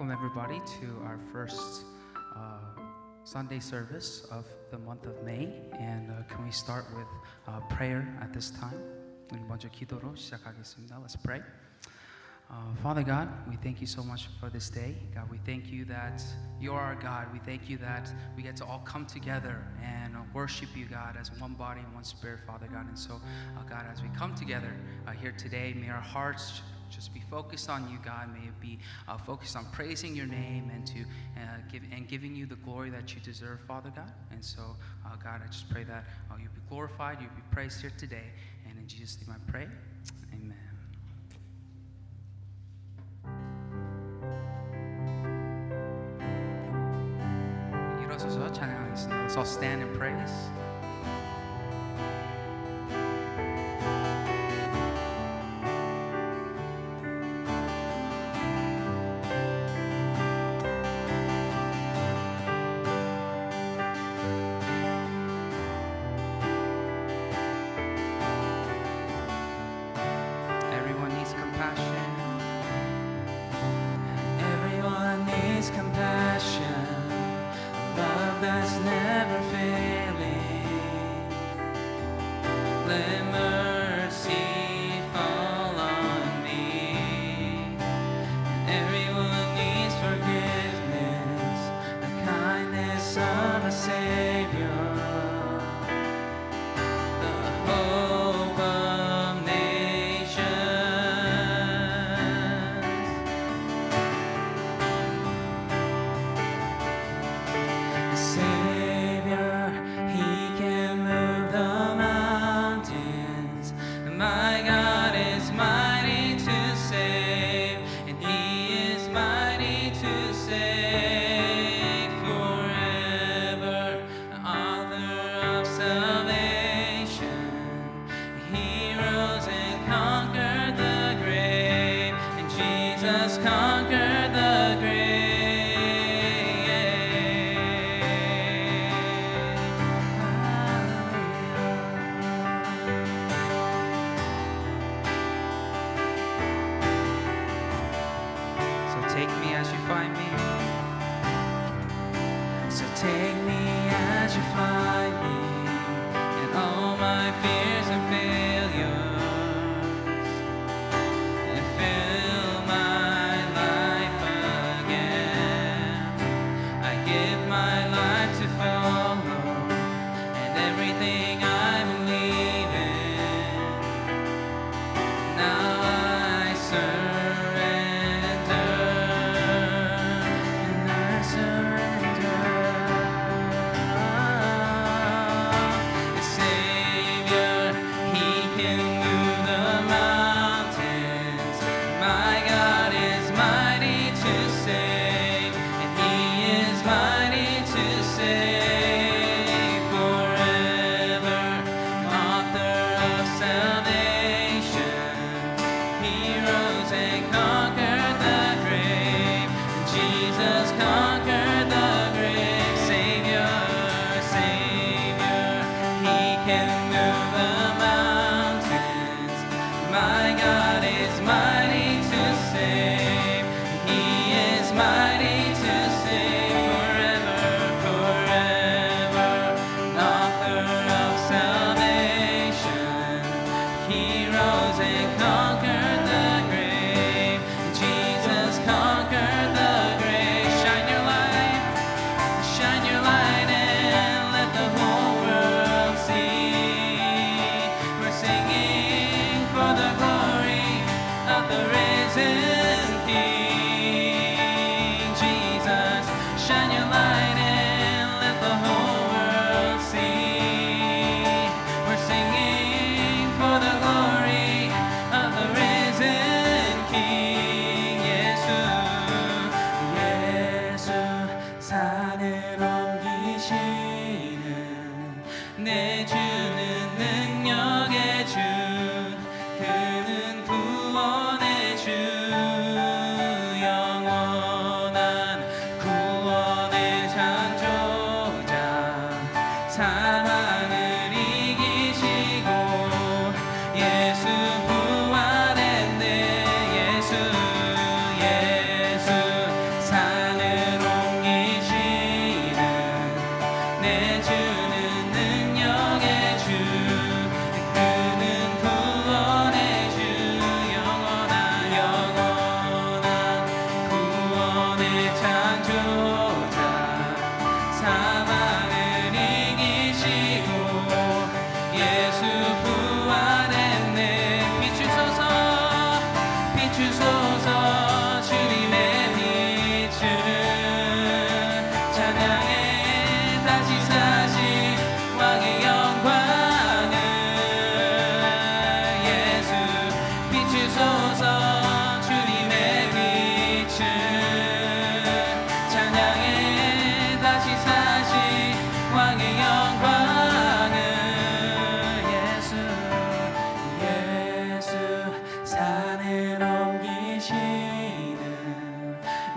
welcome everybody to our first Sunday service of the month of May. And can we start with prayer at this time? 우리 먼저 기도로 시작하겠습니다. Let's pray. Father God, we thank you so much for this day. God, we thank you that you are our God. We thank you that we get to all come together and worship you, God, as one body and one spirit, Father God. And so, God, as we come together here today, may our hearts just be focused on you, God. May it be focused on praising your name and to giving you the glory that you deserve, Father God. And so, God, I just pray that you'll be glorified, you'll be praised here today. And in Jesus' name I pray, amen. 일어서서 찬양하겠습니다. Let's all stand and praise.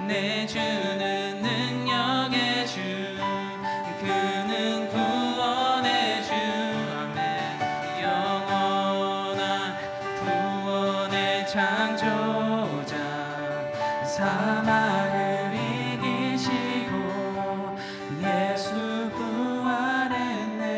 내 주는 능력의 주 그는 구원의 주 아멘 영원한 구원의 창조자 사망을 이기시고 예수 부활했네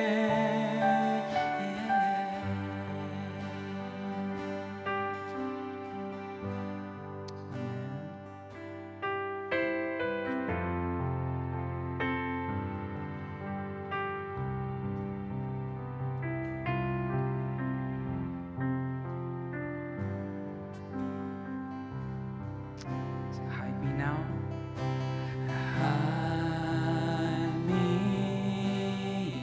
Hide me now. Hide me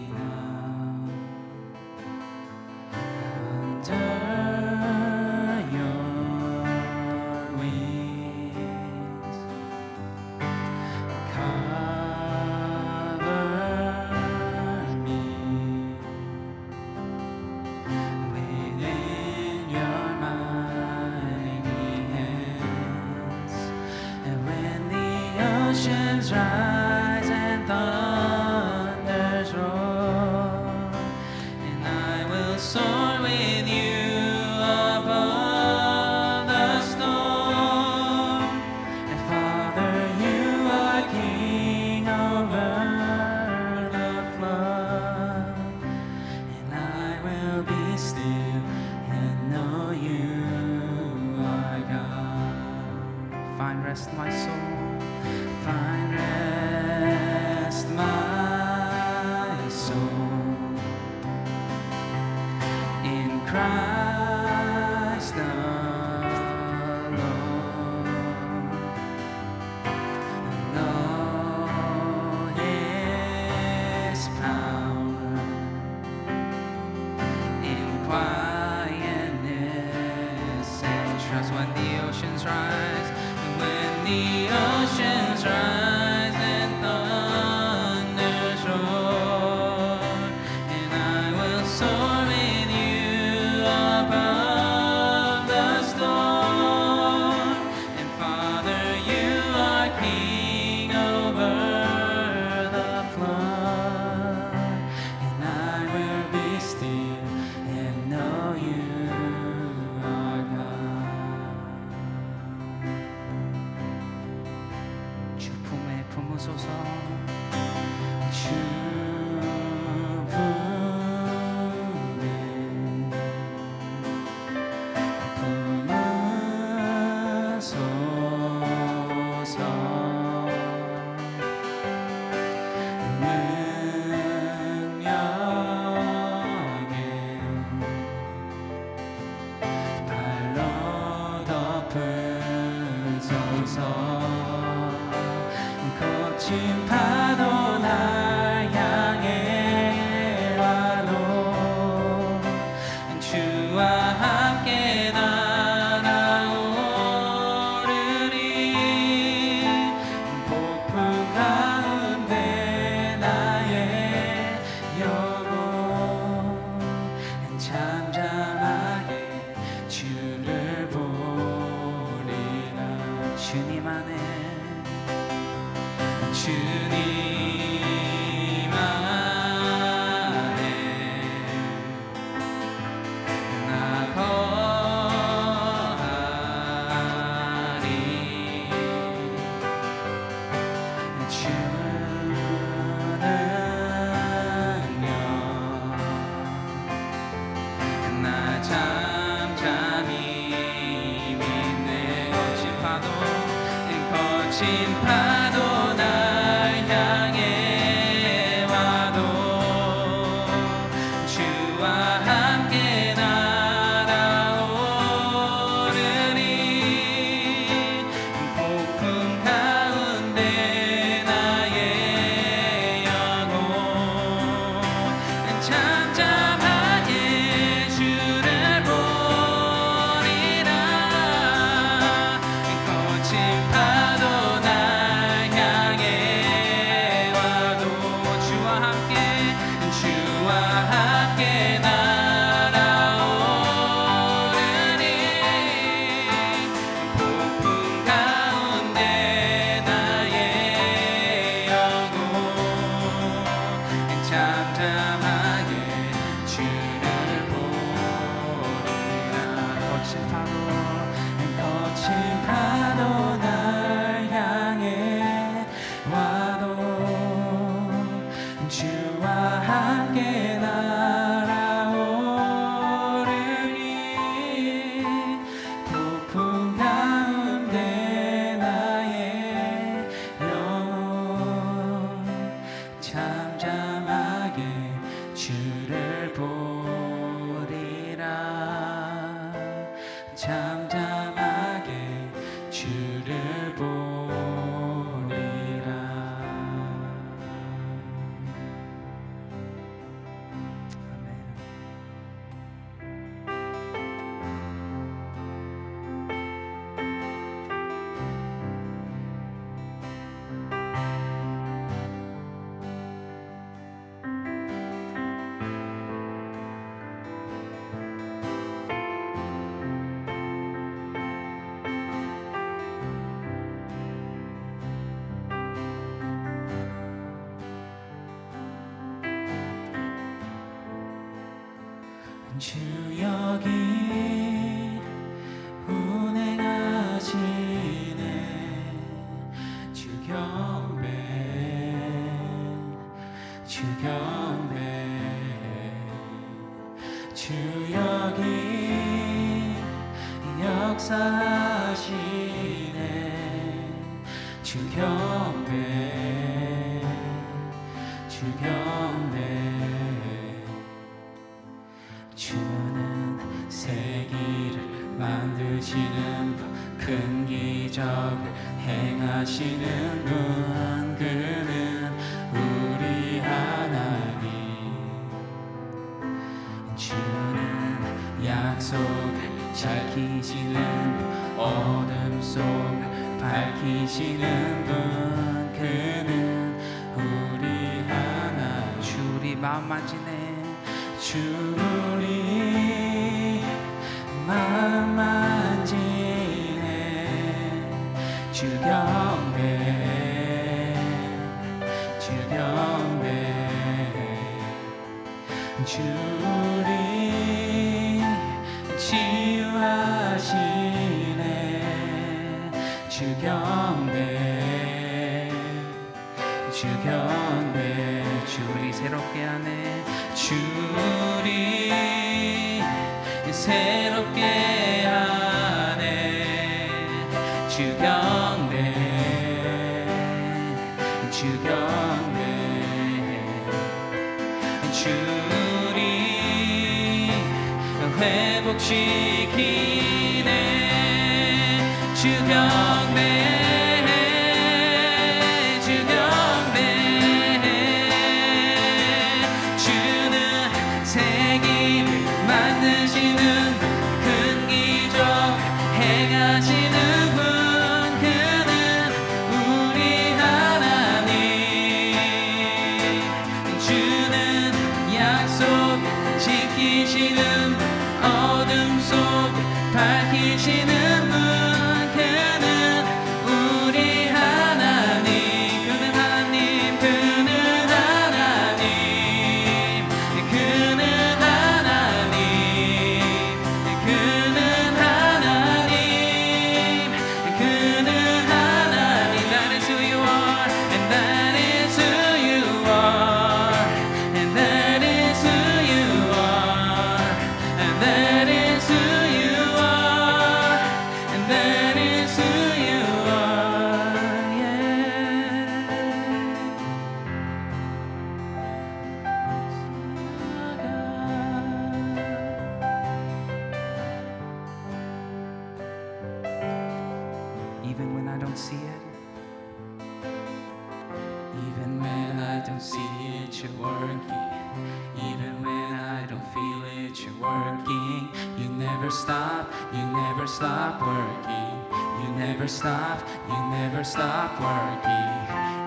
now under your wings. Cover me within your mighty hands. And when the oceans rise and thunders roar, and I will soar with you above the storm. And Father, you are King over the flood, and I will be still and know you are God. Find rest, my soul. Find rest, my soul, in Christ alone. Know His power in quietness and trust when the oceans rise. When the oceans rise and thunders roar, and I will soar with you above the storm. And Father, you are King over the flood, and I will be still and know you are God. 주 품에 품으소서 주 품에 품으소서 능력에 발로 덮으소서 거친 파도 날 향해 와도 주와 함께 날아오르리 폭풍 가운데 나의 영혼 잠잠하게 주를 보리라 주님 안에 주님 안에 나 거하리 주는 나 잠잠히 믿네 거친 파도 날 향해 와도 주와 함께 날아오르리 폭풍 가운데 나의 영혼 잠잠하게 주를 보리라 거친 파도 날 향해 주 여기 운행하시네 주 경배 주 경배 주 여기 역사하시네 주 경배 주 경배 주는 세기를 만드시는 분 큰 기적을 행하시는 분 그는 우리 하나님 주는 약속을 지키시는 분 어둠 속을 밝히시는 분 그는 우리 하나님 주리 마음 만지네 주 우리 마음 만지네 주 경배 주 경배 주 우리 치유하시네 주 경배 주 경배 주리 새롭게 하네 주리 새롭게 하네 주 경배 주 경배 주리 회복시키네 주 경배 만드시는 큰 기적 행하시는 분 그는 우리 하나님 주는 약속 지키시는 어둠 속 밝히시는 분 그는 우리 하나님 그는 하나님 그는 하나님 그는 Even when I don't see it Even when I don't see it, you're working. Even when I don't feel it, you're working. You never stop working. You never stop working.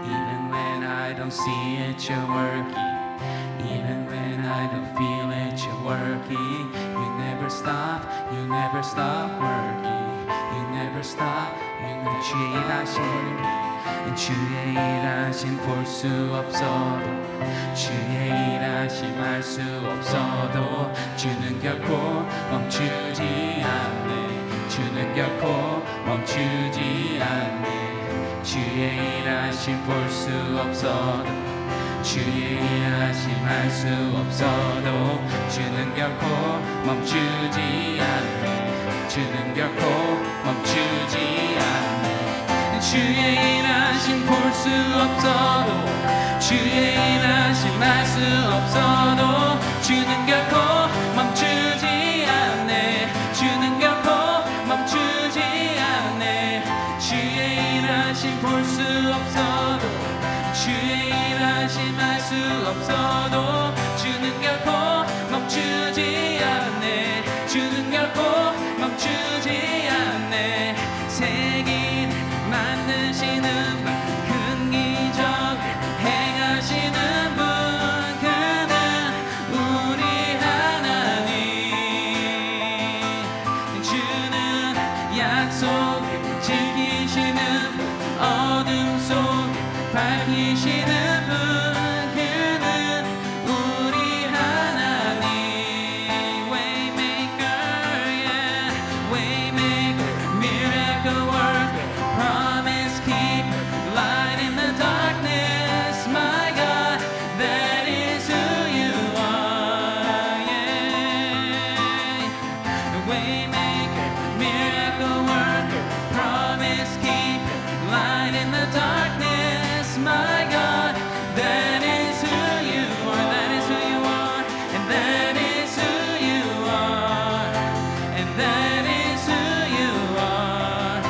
Even when I don't see it, you're working. Even when I don't feel it, you're working. You never stop working. You never stop 주의 일하심 볼 수 없어도 주의 일하심 알 수 없어도 주는 결코 멈추지 않네 주는 결코 멈추지 않네 주의 일하심 볼 수 없어도 주의 일하심 알 수 없어도 주는 결코 멈추지 않네 주는 결코 멈추지 않네 주의 일하심 볼 수 없어도 주의 일하심 알 수 없어도 주는 결코 멈추지 않네 주는 결코 멈추지 않네 주의 일하심 볼 수 없어도 주의 일하심 알 수 없어도 주는 결코 멈추지 않네 주는 결코 멈추지 않네 세계 만드시는 큰 기적 행하시는 분 그는 우리 하나님 주는 약속 지키시는 어둠 속 밝히시는 분 그는 우리 하나님 왜 in the darkness, my God. That is who you are, that is who you are, and that is who you are, and that is who you are,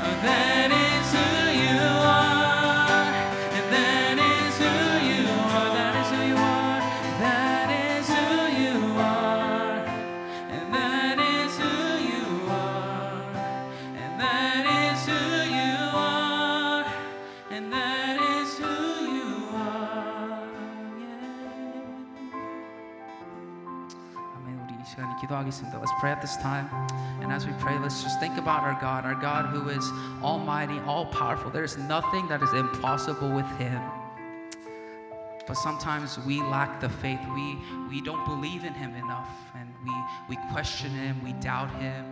oh, that is who you are, and that is who you are, that is who you are, that is who you are, and that is who you are, and that is who you are, and that is who you are. 아멘. 우리 이 시간에 기도하겠습니다. Let's pray at this time. And as we pray, let's just think about our God who is almighty, all powerful. There is nothing that is impossible with him. But sometimes we lack the faith. We don't believe in him enough, and we question him, we doubt him.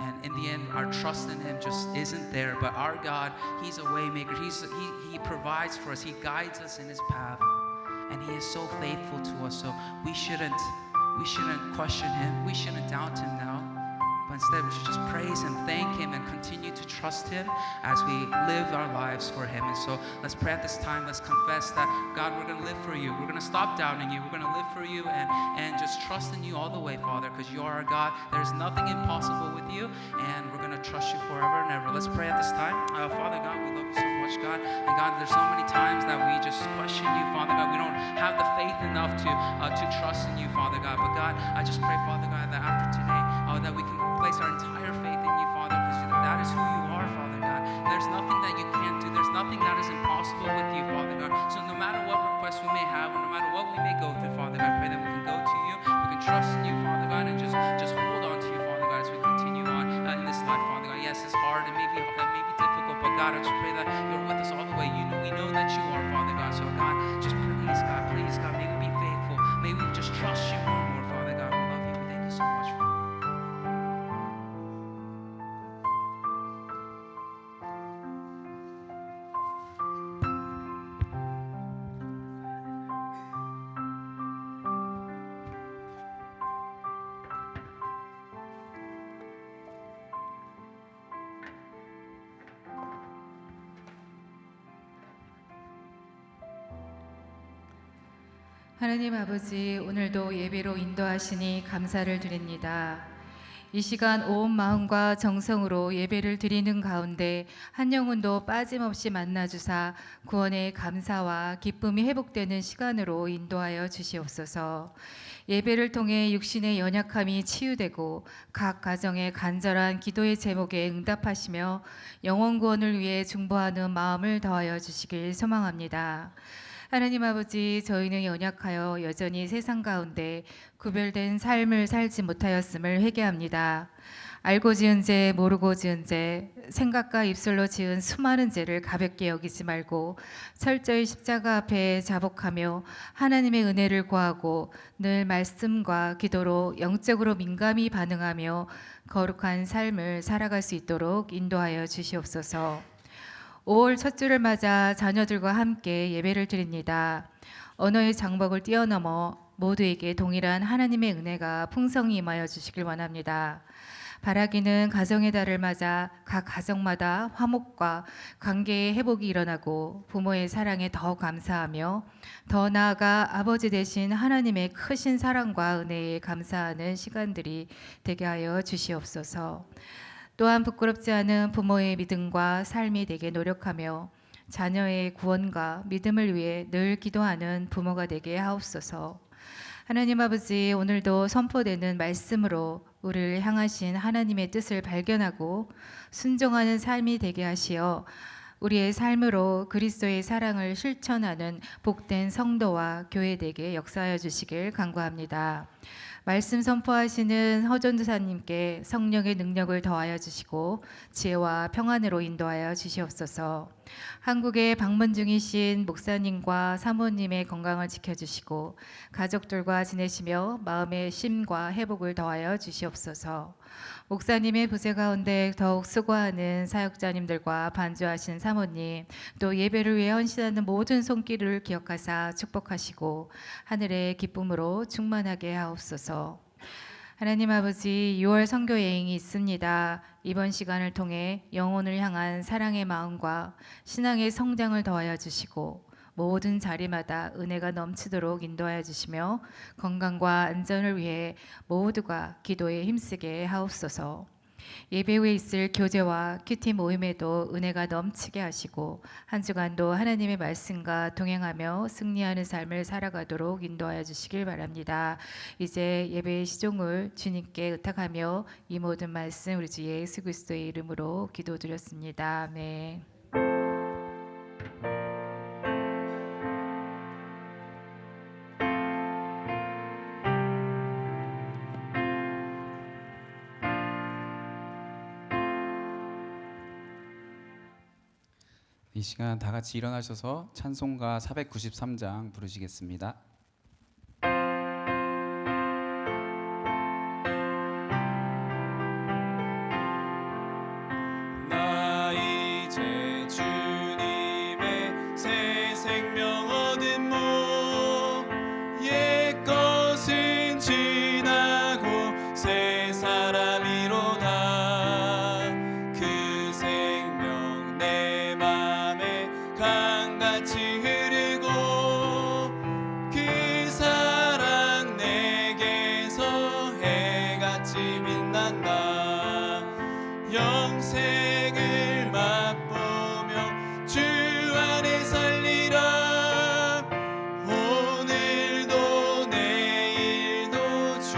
And in the end, our trust in him just isn't there. But our God, he's a way maker. He provides for us. He guides us in his path. And he is so faithful to us. So we shouldn't question him. We shouldn't doubt him now. But instead, we should just praise him, thank him, and continue to trust him as we live our lives for him. And so let's pray at this time. Let's confess that, God, we're going to live for you. We're going to stop doubting you. We're going to live for you and just trust in you all the way, Father, because you are our God. There's nothing impossible with you, and we're going to trust you forever and ever. Let's pray at this time. Father God, we love you so much, God. And God, there's so many times that we just question you, Father God. We don't have the faith enough to trust in you, Father God. But God, I just pray, Father God, that after today, that we can place our entire faith in you, Father, because that is who you are, Father God. There's nothing that you can't do. There's nothing that is impossible with you, Father God. So no matter what requests we may have, or no matter what we may go through, Father God, I pray that we can go to you, we can trust in you, Father God, and just hold on to you, Father God, as we continue on in this life, Father God. Yes, it's hard, it may be difficult, but God, I just pray that you're with us all the way. We know that you are, Father God. So God, just please, God, may we be faithful. May we just trust you more and more, Father God. We love you. We thank you so much for 하나님 아버지, 오늘도 예배로 인도하시니 감사를 드립니다. 이 시간 온 마음과 정성으로 예배를 드리는 가운데 한 영혼도 빠짐없이 만나주사 구원의 감사와 기쁨이 회복되는 시간으로 인도하여 주시옵소서. 예배를 통해 육신의 연약함이 치유되고 각 가정의 간절한 기도의 제목에 응답하시며 영혼 구원을 위해 중보하는 마음을 더하여 주시길 소망합니다. 하나님 아버지, 저희는 연약하여 여전히 세상 가운데 구별된 삶을 살지 못하였음을 회개합니다. 알고 지은 죄, 모르고 지은 죄, 생각과 입술로 지은 수많은 죄를 가볍게 여기지 말고 철저히 십자가 앞에 자복하며 하나님의 은혜를 구하고 늘 말씀과 기도로 영적으로 민감히 반응하며 거룩한 삶을 살아갈 수 있도록 인도하여 주시옵소서. 5월 첫 주를 맞아 자녀들과 함께 예배를 드립니다. 언어의 장벽을 뛰어넘어 모두에게 동일한 하나님의 은혜가 풍성히 임하여 주시길 원합니다. 바라기는 가정의 달을 맞아 각 가정마다 화목과 관계의 회복이 일어나고 부모의 사랑에 더 감사하며 더 나아가 아버지 되신 하나님의 크신 사랑과 은혜에 감사하는 시간들이 되게 하여 주시옵소서. 또한 부끄럽지 않은 부모의 믿음과 삶이 되게 노력하며 자녀의 구원과 믿음을 위해 늘 기도하는 부모가 되게 하옵소서. 하나님 아버지, 오늘도 선포되는 말씀으로 우리를 향하신 하나님의 뜻을 발견하고 순종하는 삶이 되게 하시어 우리의 삶으로 그리스도의 사랑을 실천하는 복된 성도와 교회 되게 역사하여 주시길 간구합니다. 말씀 선포하시는 허전도사님께 성령의 능력을 더하여 주시고 지혜와 평안으로 인도하여 주시옵소서. 한국에 방문 중이신 목사님과 사모님의 건강을 지켜주시고 가족들과 지내시며 마음의 쉼과 회복을 더하여 주시옵소서. 목사님의 부재 가운데 더욱 수고하는 사역자님들과 반주하신 사모님, 또 예배를 위해 헌신하는 모든 손길을 기억하사 축복하시고 하늘의 기쁨으로 충만하게 하옵소서. 하나님 아버지, 6월 선교 여행이 있습니다. 이번 시간을 통해 영혼을 향한 사랑의 마음과 신앙의 성장을 더하여 주시고 모든 자리마다 은혜가 넘치도록 인도하여 주시며 건강과 안전을 위해 모두가 기도에 힘쓰게 하옵소서. 예배 후에 있을 교제와 큐티 모임에도 은혜가 넘치게 하시고 한 주간도 하나님의 말씀과 동행하며 승리하는 삶을 살아가도록 인도하여 주시길 바랍니다. 이제 예배의 시종을 주님께 의탁하며 이 모든 말씀 우리 주 예수 그리스도의 이름으로 기도드렸습니다. 아멘. 이 시간 다 같이 일어나셔서 찬송가 493장 부르시겠습니다. 나 이제 주님의 새 생명 얻은 몸 옛것은 지나고 새 사람이로다 그 생명 내 맘에 강같이 흐르고 그 사랑 내게서 해같이 빛난다 영생을 맛보며 주 안에 살리라 오늘도 내일도 주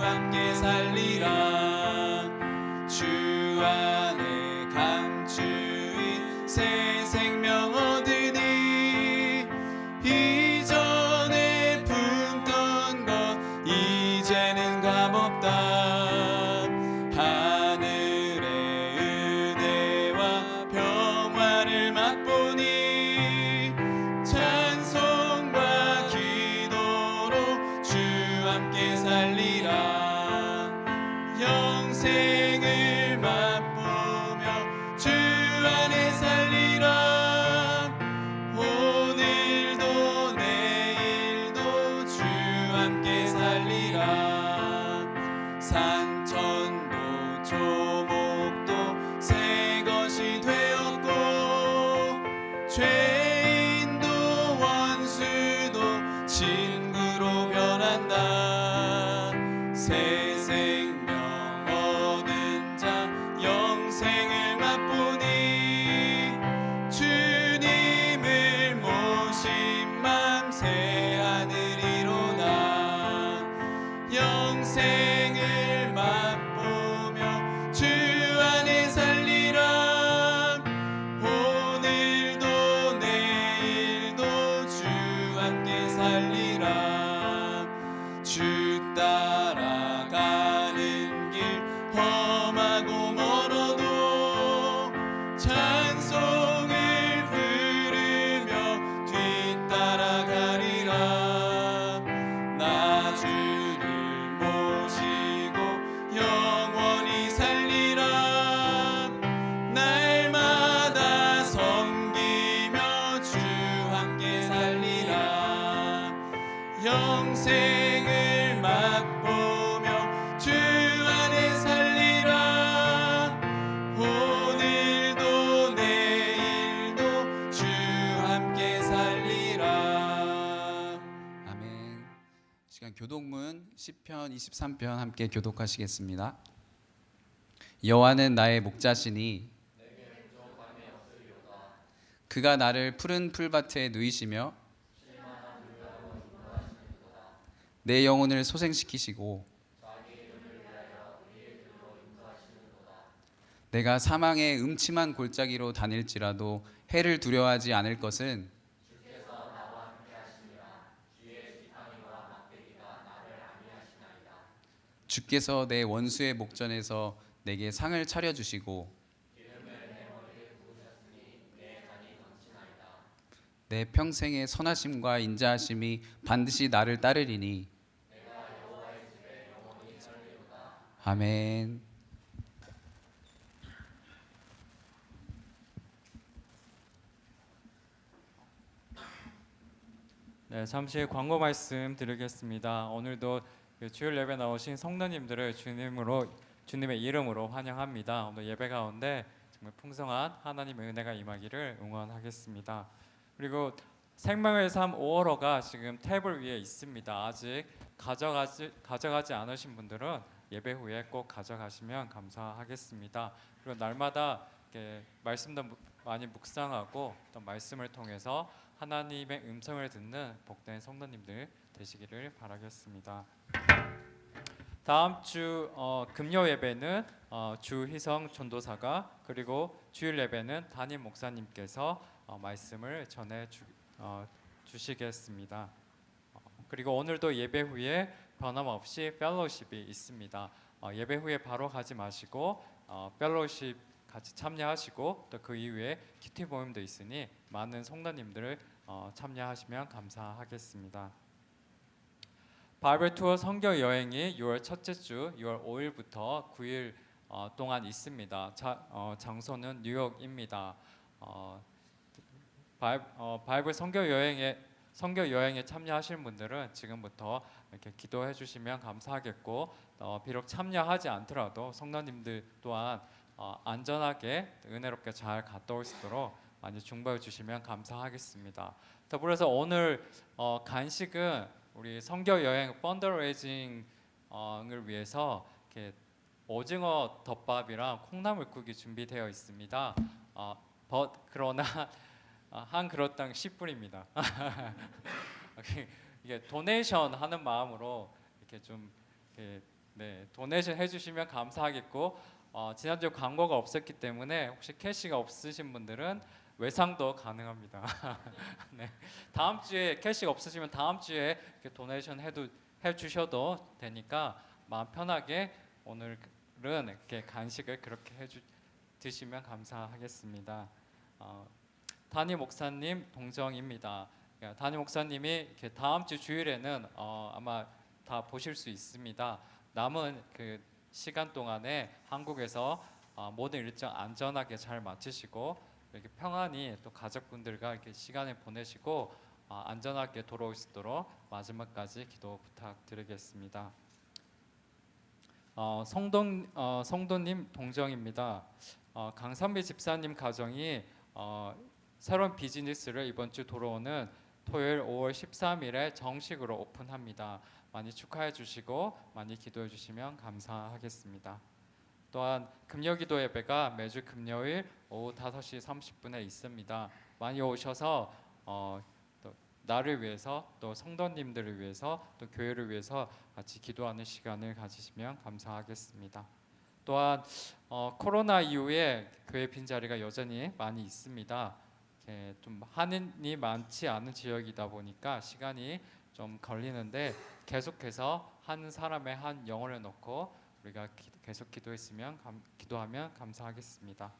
함께 살리라 주 안에 감추인 새 생명 얻으니 이전에 품던 것 이제는 값없다 하늘의 은혜와 평화를 맛보니 찬송과 기도로 주 함께 살리라 영생을 맛보며 주 안에 살리라 오늘도 내일도 주 함께 살리라 산천도 조목도 새 것이 되었고 죄인도 원수도 친구로 변한다 새 생명 얻은 자 영생을 맛보니 주님을 모신 맘 새 하늘이로다 영생을 맛보며 주 안에 살리라 오늘도 내일도 주 함께 살리라 주 따라가는 길 험하고 멀어도 찬송을 부르며 뒤따라가리라 나 주를 모시고 영원히 살리라 날마다 섬기며 주 함께 살리라 영생을 맛보며 주 안에 살리라 오늘도 내일도 주 함께 살리라 아멘. 시간 교독문 시편 23편 함께 교독하시겠습니다. 여호와는 나의 목자시니 그가 나를 푸른 풀밭에 누이시며 내 영혼을 소생시키시고 내가 사망의 음침한 골짜기로 다닐지라도 해를 두려워하지 않을 것은 주께서 내 원수의 목전에서 내게 상을 차려주시고 내 평생의 선하심과 인자하심이 반드시 나를 따르리니 아멘. 네, 잠시 광고 말씀 드리겠습니다. 오늘도 그 주일 예배 나오신 성도님들을 주님의 이름으로 환영합니다. 오늘 예배 가운데 정말 풍성한 하나님의 은혜가 임하기를 응원하겠습니다. 그리고 생명의 삶 5월호가 지금 테이블 위에 있습니다. 아직 가져가지 않으신 분들은 예배 후에 꼭 가져가시면 감사하겠습니다. 그리고 날마다 이렇게 말씀도 많이 묵상하고 또 말씀을 통해서 하나님의 음성을 듣는 복된 성도님들 되시기를 바라겠습니다. 다음 주 금요 예배는 주희성 전도사가, 그리고 주일 예배는 담임 목사님께서 말씀을 전해 주시겠습니다. 그리고 오늘도 예배 후에 변함없이 펠로우십이 있습니다. 예배 후에 바로 가지 마시고 펠로우십 같이 참여하시고, 또 그 이후에 큐티 모임도 있으니 많은 성도님들 참여하시면 감사하겠습니다. 바이블 투어 선교 여행이 6월 첫째 주 6월 5일부터 9일 동안 있습니다. 장소는 뉴욕입니다. 바이블 선교 여행에 참여하실 분들은 지금부터 이렇게 기도해 주시면 감사하겠고, 비록 참여하지 않더라도 성도님들 또한 안전하게 은혜롭게 잘 갔다 올 수 있도록 많이 중보해 주시면 감사하겠습니다. 더불어서 오늘 간식은 우리 선교 여행 펀더레이징을 위해서 이렇게 오징어 덮밥이랑 콩나물국이 준비되어 있습니다. 그러나 한 그릇당 10불입니다. 이게 도네이션 하는 마음으로 이렇게 좀 도네이션 해주시면 감사하겠고, 지난주 광고가 없었기 때문에 혹시 캐시가 없으신 분들은 외상도 가능합니다. 네. 다음 주에 캐시가 없으시면 다음 주에 이렇게 도네이션 해주셔도 되니까 마음 편하게 오늘은 이렇게 간식을 그렇게 드시면 감사하겠습니다. 담임 목사님 동정입니다. 담임 목사님이 이렇게 다음 주 주일에는 아마 다 보실 수 있습니다. 남은 그 시간 동안에 한국에서 모든 일정 안전하게 잘 마치시고, 이렇게 평안히 또 가족분들과 이렇게 시간을 보내시고 안전하게 돌아올 수 있도록 마지막까지 기도 부탁드리겠습니다. 성도님 동정입니다. 강선비 집사님 가정이 새로운 비즈니스를 이번 주 돌아오는 토요일 5월 13일에 정식으로 오픈합니다. 많이 축하해 주시고 많이 기도해 주시면 감사하겠습니다. 또한 금요기도 예배가 매주 금요일 오후 5시 30분에 있습니다. 많이 오셔서 또 나를 위해서, 또 성도님들을 위해서, 또 교회를 위해서 같이 기도하는 시간을 가지시면 감사하겠습니다. 또한 코로나 이후에 교회 빈자리가 여전히 많이 있습니다. 좀 한인이 많지 않은 지역이다 보니까 시간이 좀 걸리는데, 계속해서 한 사람의 한 영혼을 놓고 우리가 계속 기도하면 감사하겠습니다.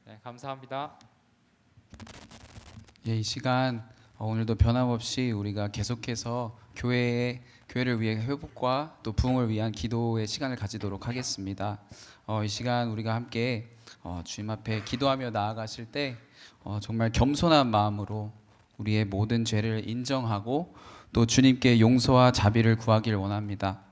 네, 감사합니다. 예, 이 시간 오늘도 변함없이 우리가 계속해서 교회를 위해 회복과 또 부흥을 위한 기도의 시간을 가지도록 하겠습니다. 이 시간 우리가 함께 주님 앞에 기도하며 나아가실 때 정말 겸손한 마음으로 우리의 모든 죄를 인정하고 또 주님께 용서와 자비를 구하기를 원합니다.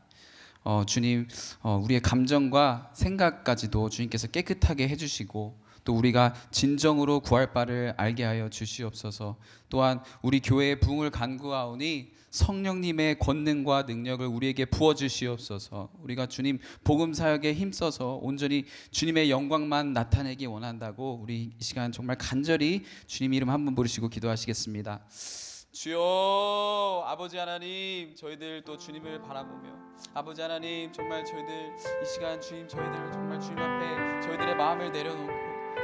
주님, 우리의 감정과 생각까지도 주님께서 깨끗하게 해주시고, 또 우리가 진정으로 구할 바를 알게 하여 주시옵소서. 또한 우리 교회의 부흥을 간구하오니 성령님의 권능과 능력을 우리에게 부어 주시옵소서. 우리가 주님 복음 사역에 힘써서 온전히 주님의 영광만 나타내기 원한다고 우리 이 시간 정말 간절히 주님 이름 한번 부르시고 기도하시겠습니다. 주여, 아버지 하나님, 저희들 또 주님을 바라보며, 아버지 하나님, 정말 저희들 이 시간 주님, 저희들 정말 주님 앞에 저희들의 마음을 내려놓고,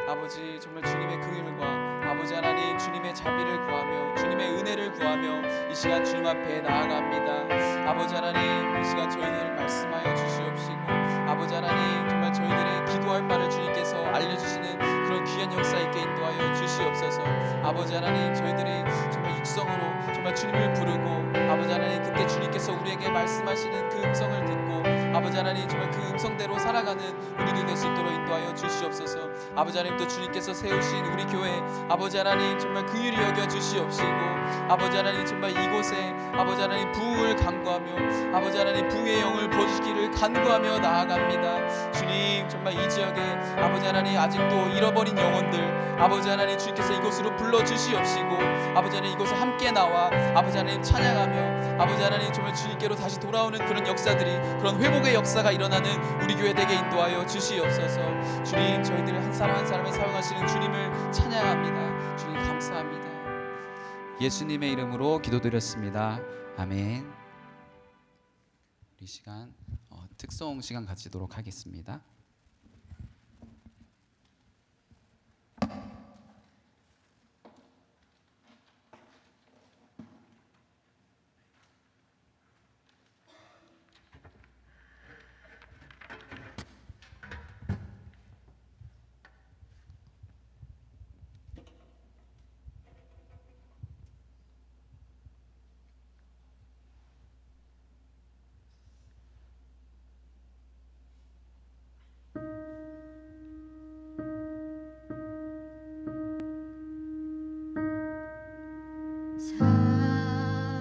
아버지 정말 주님의 긍휼과 아버지 하나님 주님의 자비를 구하며 주님의 은혜를 구하며 이 시간 주님 앞에 나아갑니다. 아버지 하나님, 이 시간 저희들을 말씀하여 주시옵시고, 아버지 하나님 정말 저희들의 기도할 바를 주님께서 알려주시는 그런 귀한 역사 있게 인도하여 주시옵소서. 아버지 하나님, 저희들이 정말 육성으로 정말 주님을 부르고, 아버지 하나님 그때 주님께서 우리에게 말씀하시는 그 음성을 듣고, 아버지 하나님 정말 그 음성대로 살아가는 우리들 될 수 있도록 인도하여 주시옵소서. 아버지 하나님 또 주님께서 세우신 우리 교회 아버지 하나님 정말 긍휼히 여겨 주시옵시고 아버지 하나님 정말 이곳에 아버지 하나님 부흥을 간구하며 아버지 하나님 부흥의 영을 부어주시기를 간구하며 나아갑니다. 주님 정말 이 지역에 아버지 하나님 아직도 잃어버린 영혼들 아버지 하나님 주님께서 이곳으로 불러주시옵시고 아버지 하나님 이곳에 함께 나와 아버지 하나님 찬양하며 아버지 하나님 정말 주님께로 다시 돌아오는 그런 역사들이 그런 회복의 역사가 일어나는 우리 교회 되게 인도하여 주시옵소서. 주님 저희들 한 사람 한 사람을 사용하시는 주님을 찬양합니다. 주님 감사합니다. 예수님의 이름으로 기도드렸습니다. 아멘. 우리 시간 특송 시간 가지도록 하겠습니다.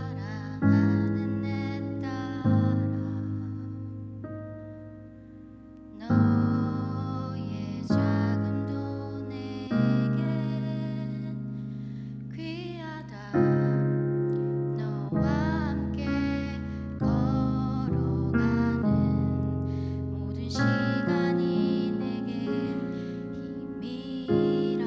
사랑하는 내 딸아 너의 자금도 내겐 귀하다 너와 함께 걸어가는 모든 시간이 내겐 힘이라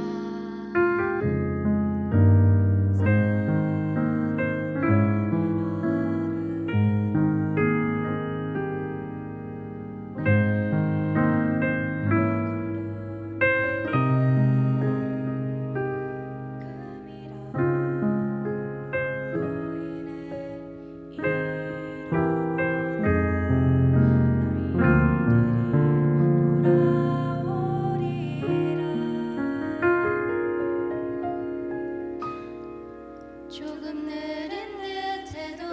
조금 느린 듯해도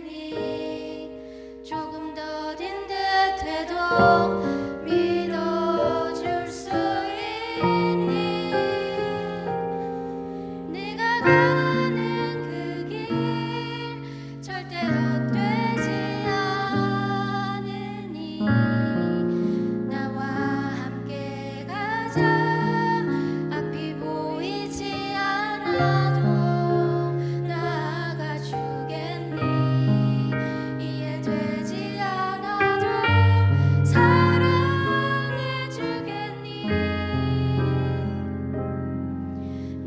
기다려주겠니 조금 더딘 듯해도 믿어줄 수 있니 네가 가는 그 길 절대 헛되지 않으니 나와 함께 가자 앞이 보이지 않아도 나아가 주겠니 이해되지 않아도 사랑해 주겠니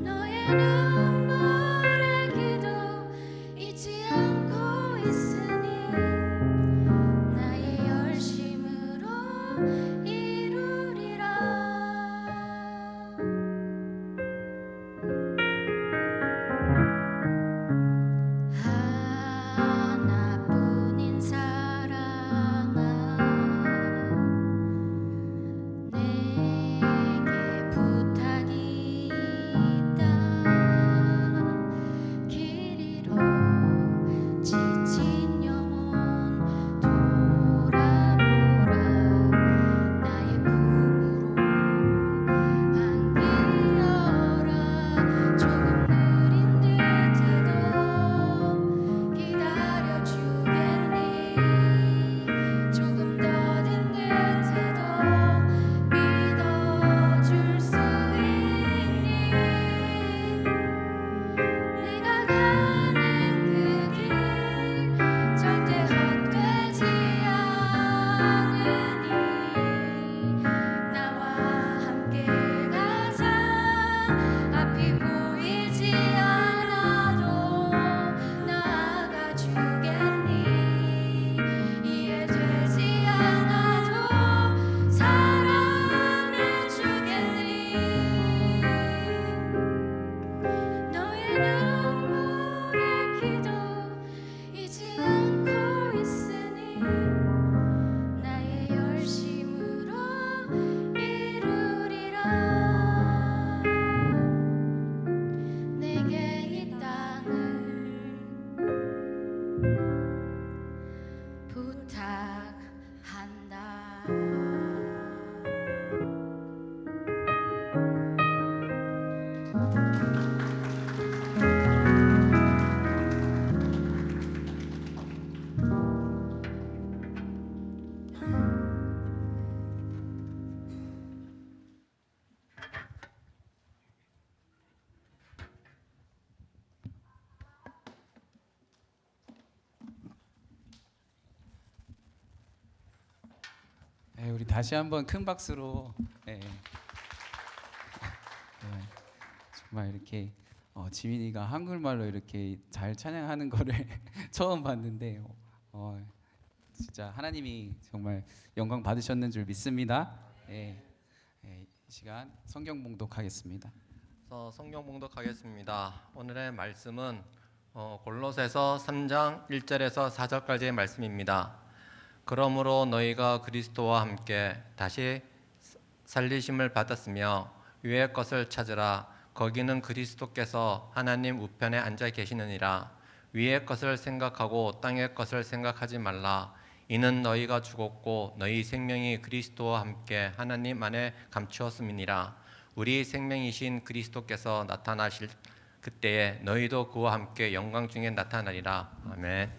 너의 눈물의 기도 잊지 않고 있으니 나의 열심으로 이루리라 하나뿐인 사랑아 내게 부탁이 있다 다시 한번 큰 박수로 네. 정말 이렇게 지민이가 한국말로 이렇게 잘 찬양하는 거를 처음 봤는데 진짜 하나님이 정말 영광 받으셨는 줄 믿습니다. 네. 이 시간 성경 봉독하겠습니다. 성경 봉독하겠습니다. 오늘의 말씀은 골로새서 3장 1절에서 4절까지의 말씀입니다. 그러므로 너희가 그리스도와 함께 다시 살리심을 받았으며 위의 것을 찾으라. 거기는 그리스도께서 하나님 우편에 앉아 계시느니라. 위의 것을 생각하고 땅의 것을 생각하지 말라. 이는 너희가 죽었고 너희 생명이 그리스도와 함께 하나님 안에 감추었음이니라. 우리 생명이신 그리스도께서 나타나실 그때에 너희도 그와 함께 영광 중에 나타나리라. 아멘.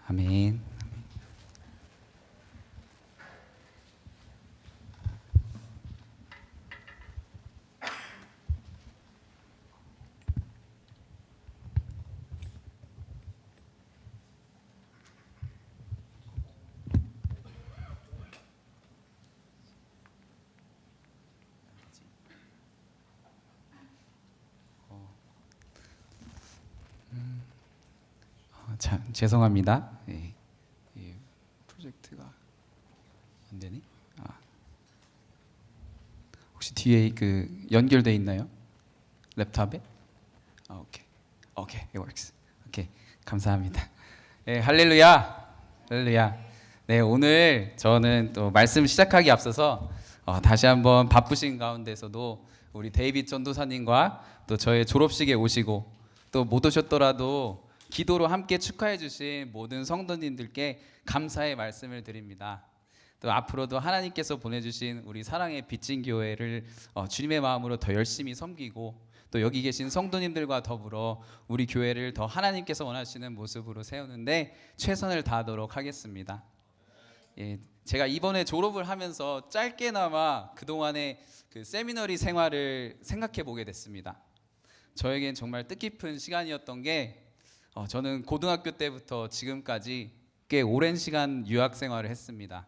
아멘. 자, 죄송합니다. 이 프로젝트가 안 되니? 혹시 뒤에 그 연결돼 있나요? 랩탑에? 오케이, it works. 오케이, 감사합니다. 네, 할렐루야, 할렐루야. 네, 오늘 저는 또 말씀 시작하기 앞서서 다시 한번 바쁘신 가운데서도 우리 데이빗 전도사님과 또 저의 졸업식에 오시고 또 못 오셨더라도 기도로 함께 축하해 주신 모든 성도님들께 감사의 말씀을 드립니다. 또 앞으로도 하나님께서 보내주신 우리 사랑의 빚진 교회를 주님의 마음으로 더 열심히 섬기고 또 여기 계신 성도님들과 더불어 우리 교회를 더 하나님께서 원하시는 모습으로 세우는데 최선을 다하도록 하겠습니다. 예, 제가 이번에 졸업을 하면서 짧게나마 그동안의 그 세미너리 생활을 생각해 보게 됐습니다. 저에겐 정말 뜻깊은 시간이었던 게 저는 고등학교 때부터 지금까지 꽤 오랜 시간 유학 생활을 했습니다.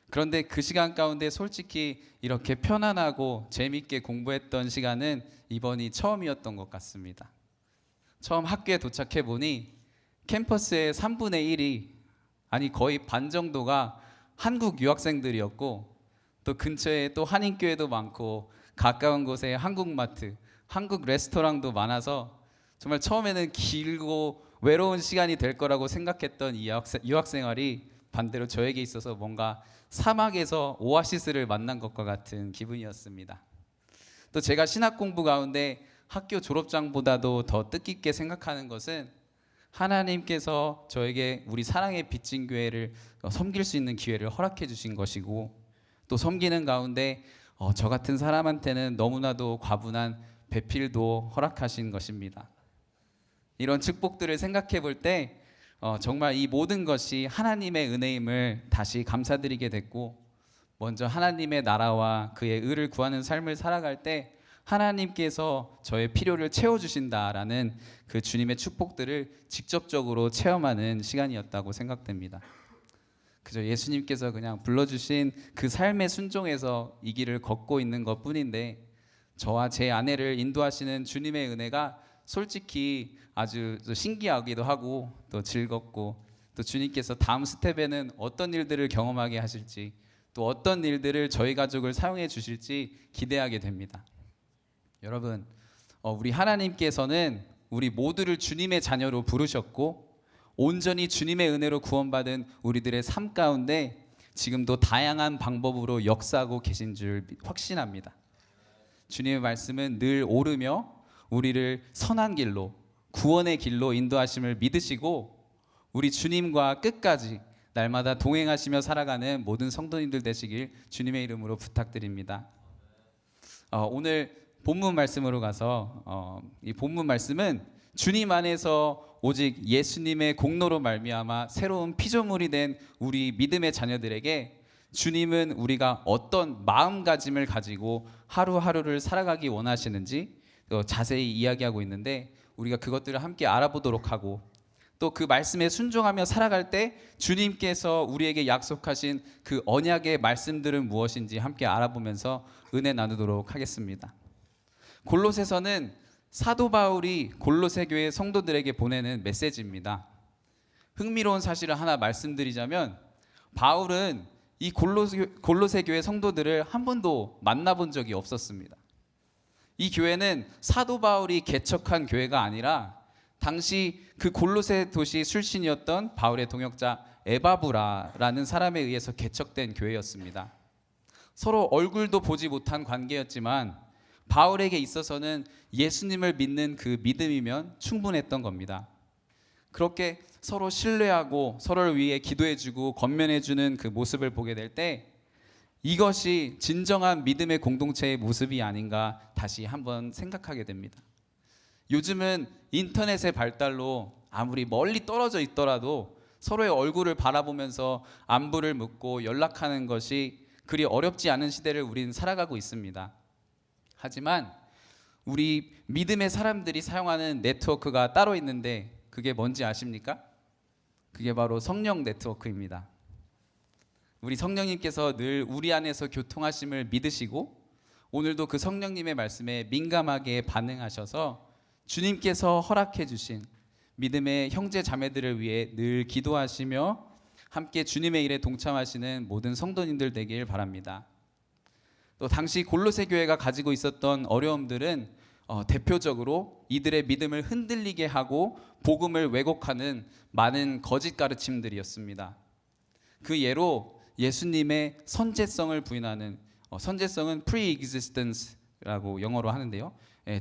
그런데 그 시간 가운데 솔직히 이렇게 편안하고 재밌게 공부했던 시간은 이번이 처음이었던 것 같습니다. 처음 학교에 도착해 보니 캠퍼스의 3분의 1이 아니 거의 반 정도가 한국 유학생들이었고 또 근처에 또 한인교회도 많고 가까운 곳에 한국마트, 한국 레스토랑도 많아서 정말 처음에는 길고 외로운 시간이 될 거라고 생각했던 이 유학 생활이 반대로 저에게 있어서 뭔가 사막에서 오아시스를 만난 것과 같은 기분이었습니다. 또 제가 신학 공부 가운데 학교 졸업장보다도 더 뜻깊게 생각하는 것은 하나님께서 저에게 우리 사랑의 빚진 교회를 섬길 수 있는 기회를 허락해 주신 것이고 또 섬기는 가운데 저 같은 사람한테는 너무나도 과분한 배필도 허락하신 것입니다. 이런 축복들을 생각해 볼 때 정말 이 모든 것이 하나님의 은혜임을 다시 감사드리게 됐고 먼저 하나님의 나라와 그의 의를 구하는 삶을 살아갈 때 하나님께서 저의 필요를 채워주신다라는 그 주님의 축복들을 직접적으로 체험하는 시간이었다고 생각됩니다. 그저 예수님께서 그냥 불러주신 그 삶의 순종에서 이 길을 걷고 있는 것뿐인데 저와 제 아내를 인도하시는 주님의 은혜가 솔직히 아주 신기하기도 하고 또 즐겁고 또 주님께서 다음 스텝에는 어떤 일들을 경험하게 하실지 또 어떤 일들을 저희 가족을 사용해 주실지 기대하게 됩니다. 여러분, 우리 하나님께서는 우리 모두를 주님의 자녀로 부르셨고 온전히 주님의 은혜로 구원받은 우리들의 삶 가운데 지금도 다양한 방법으로 역사하고 계신 줄 확신합니다. 주님의 말씀은 늘 오르며 우리를 선한 길로 구원의 길로 인도하심을 믿으시고 우리 주님과 끝까지 날마다 동행하시며 살아가는 모든 성도님들 되시길 주님의 이름으로 부탁드립니다. 오늘 본문 말씀으로 가서 이 본문 말씀은 주님 안에서 오직 예수님의 공로로 말미암아 새로운 피조물이 된 우리 믿음의 자녀들에게 주님은 우리가 어떤 마음가짐을 가지고 하루하루를 살아가기 원하시는지 자세히 이야기하고 있는데 우리가 그것들을 함께 알아보도록 하고 또 그 말씀에 순종하며 살아갈 때 주님께서 우리에게 약속하신 그 언약의 말씀들은 무엇인지 함께 알아보면서 은혜 나누도록 하겠습니다. 골로새서는 사도 바울이 골로새 교회 성도들에게 보내는 메시지입니다. 흥미로운 사실을 하나 말씀드리자면 바울은 이 골로새 교회 성도들을 한 번도 만나본 적이 없었습니다. 이 교회는 사도 바울이 개척한 교회가 아니라 당시 그 골로새 도시 출신이었던 바울의 동역자 에바브라라는 사람에 의해서 개척된 교회였습니다. 서로 얼굴도 보지 못한 관계였지만 바울에게 있어서는 예수님을 믿는 그 믿음이면 충분했던 겁니다. 그렇게 서로 신뢰하고 서로를 위해 기도해주고 권면해주는 그 모습을 보게 될 때 이것이 진정한 믿음의 공동체의 모습이 아닌가 다시 한번 생각하게 됩니다. 요즘은 인터넷의 발달로 아무리 멀리 떨어져 있더라도 서로의 얼굴을 바라보면서 안부를 묻고 연락하는 것이 그리 어렵지 않은 시대를 우리는 살아가고 있습니다. 하지만 우리 믿음의 사람들이 사용하는 네트워크가 따로 있는데 그게 뭔지 아십니까? 그게 바로 성령 네트워크입니다. 우리 성령님께서 늘 우리 안에서 교통하심을 믿으시고 오늘도 그 성령님의 말씀에 민감하게 반응하셔서 주님께서 허락해 주신 믿음의 형제 자매들을 위해 늘 기도하시며 함께 주님의 일에 동참하시는 모든 성도님들 되길 바랍니다. 또 당시 골로새 교회가 가지고 있었던 어려움들은 대표적으로 이들의 믿음을 흔들리게 하고 복음을 왜곡하는 많은 거짓 가르침들이었습니다. 그 예로 예수님의 선제성을 부인하는 선제성은 pre-existence라고 영어로 하는데요.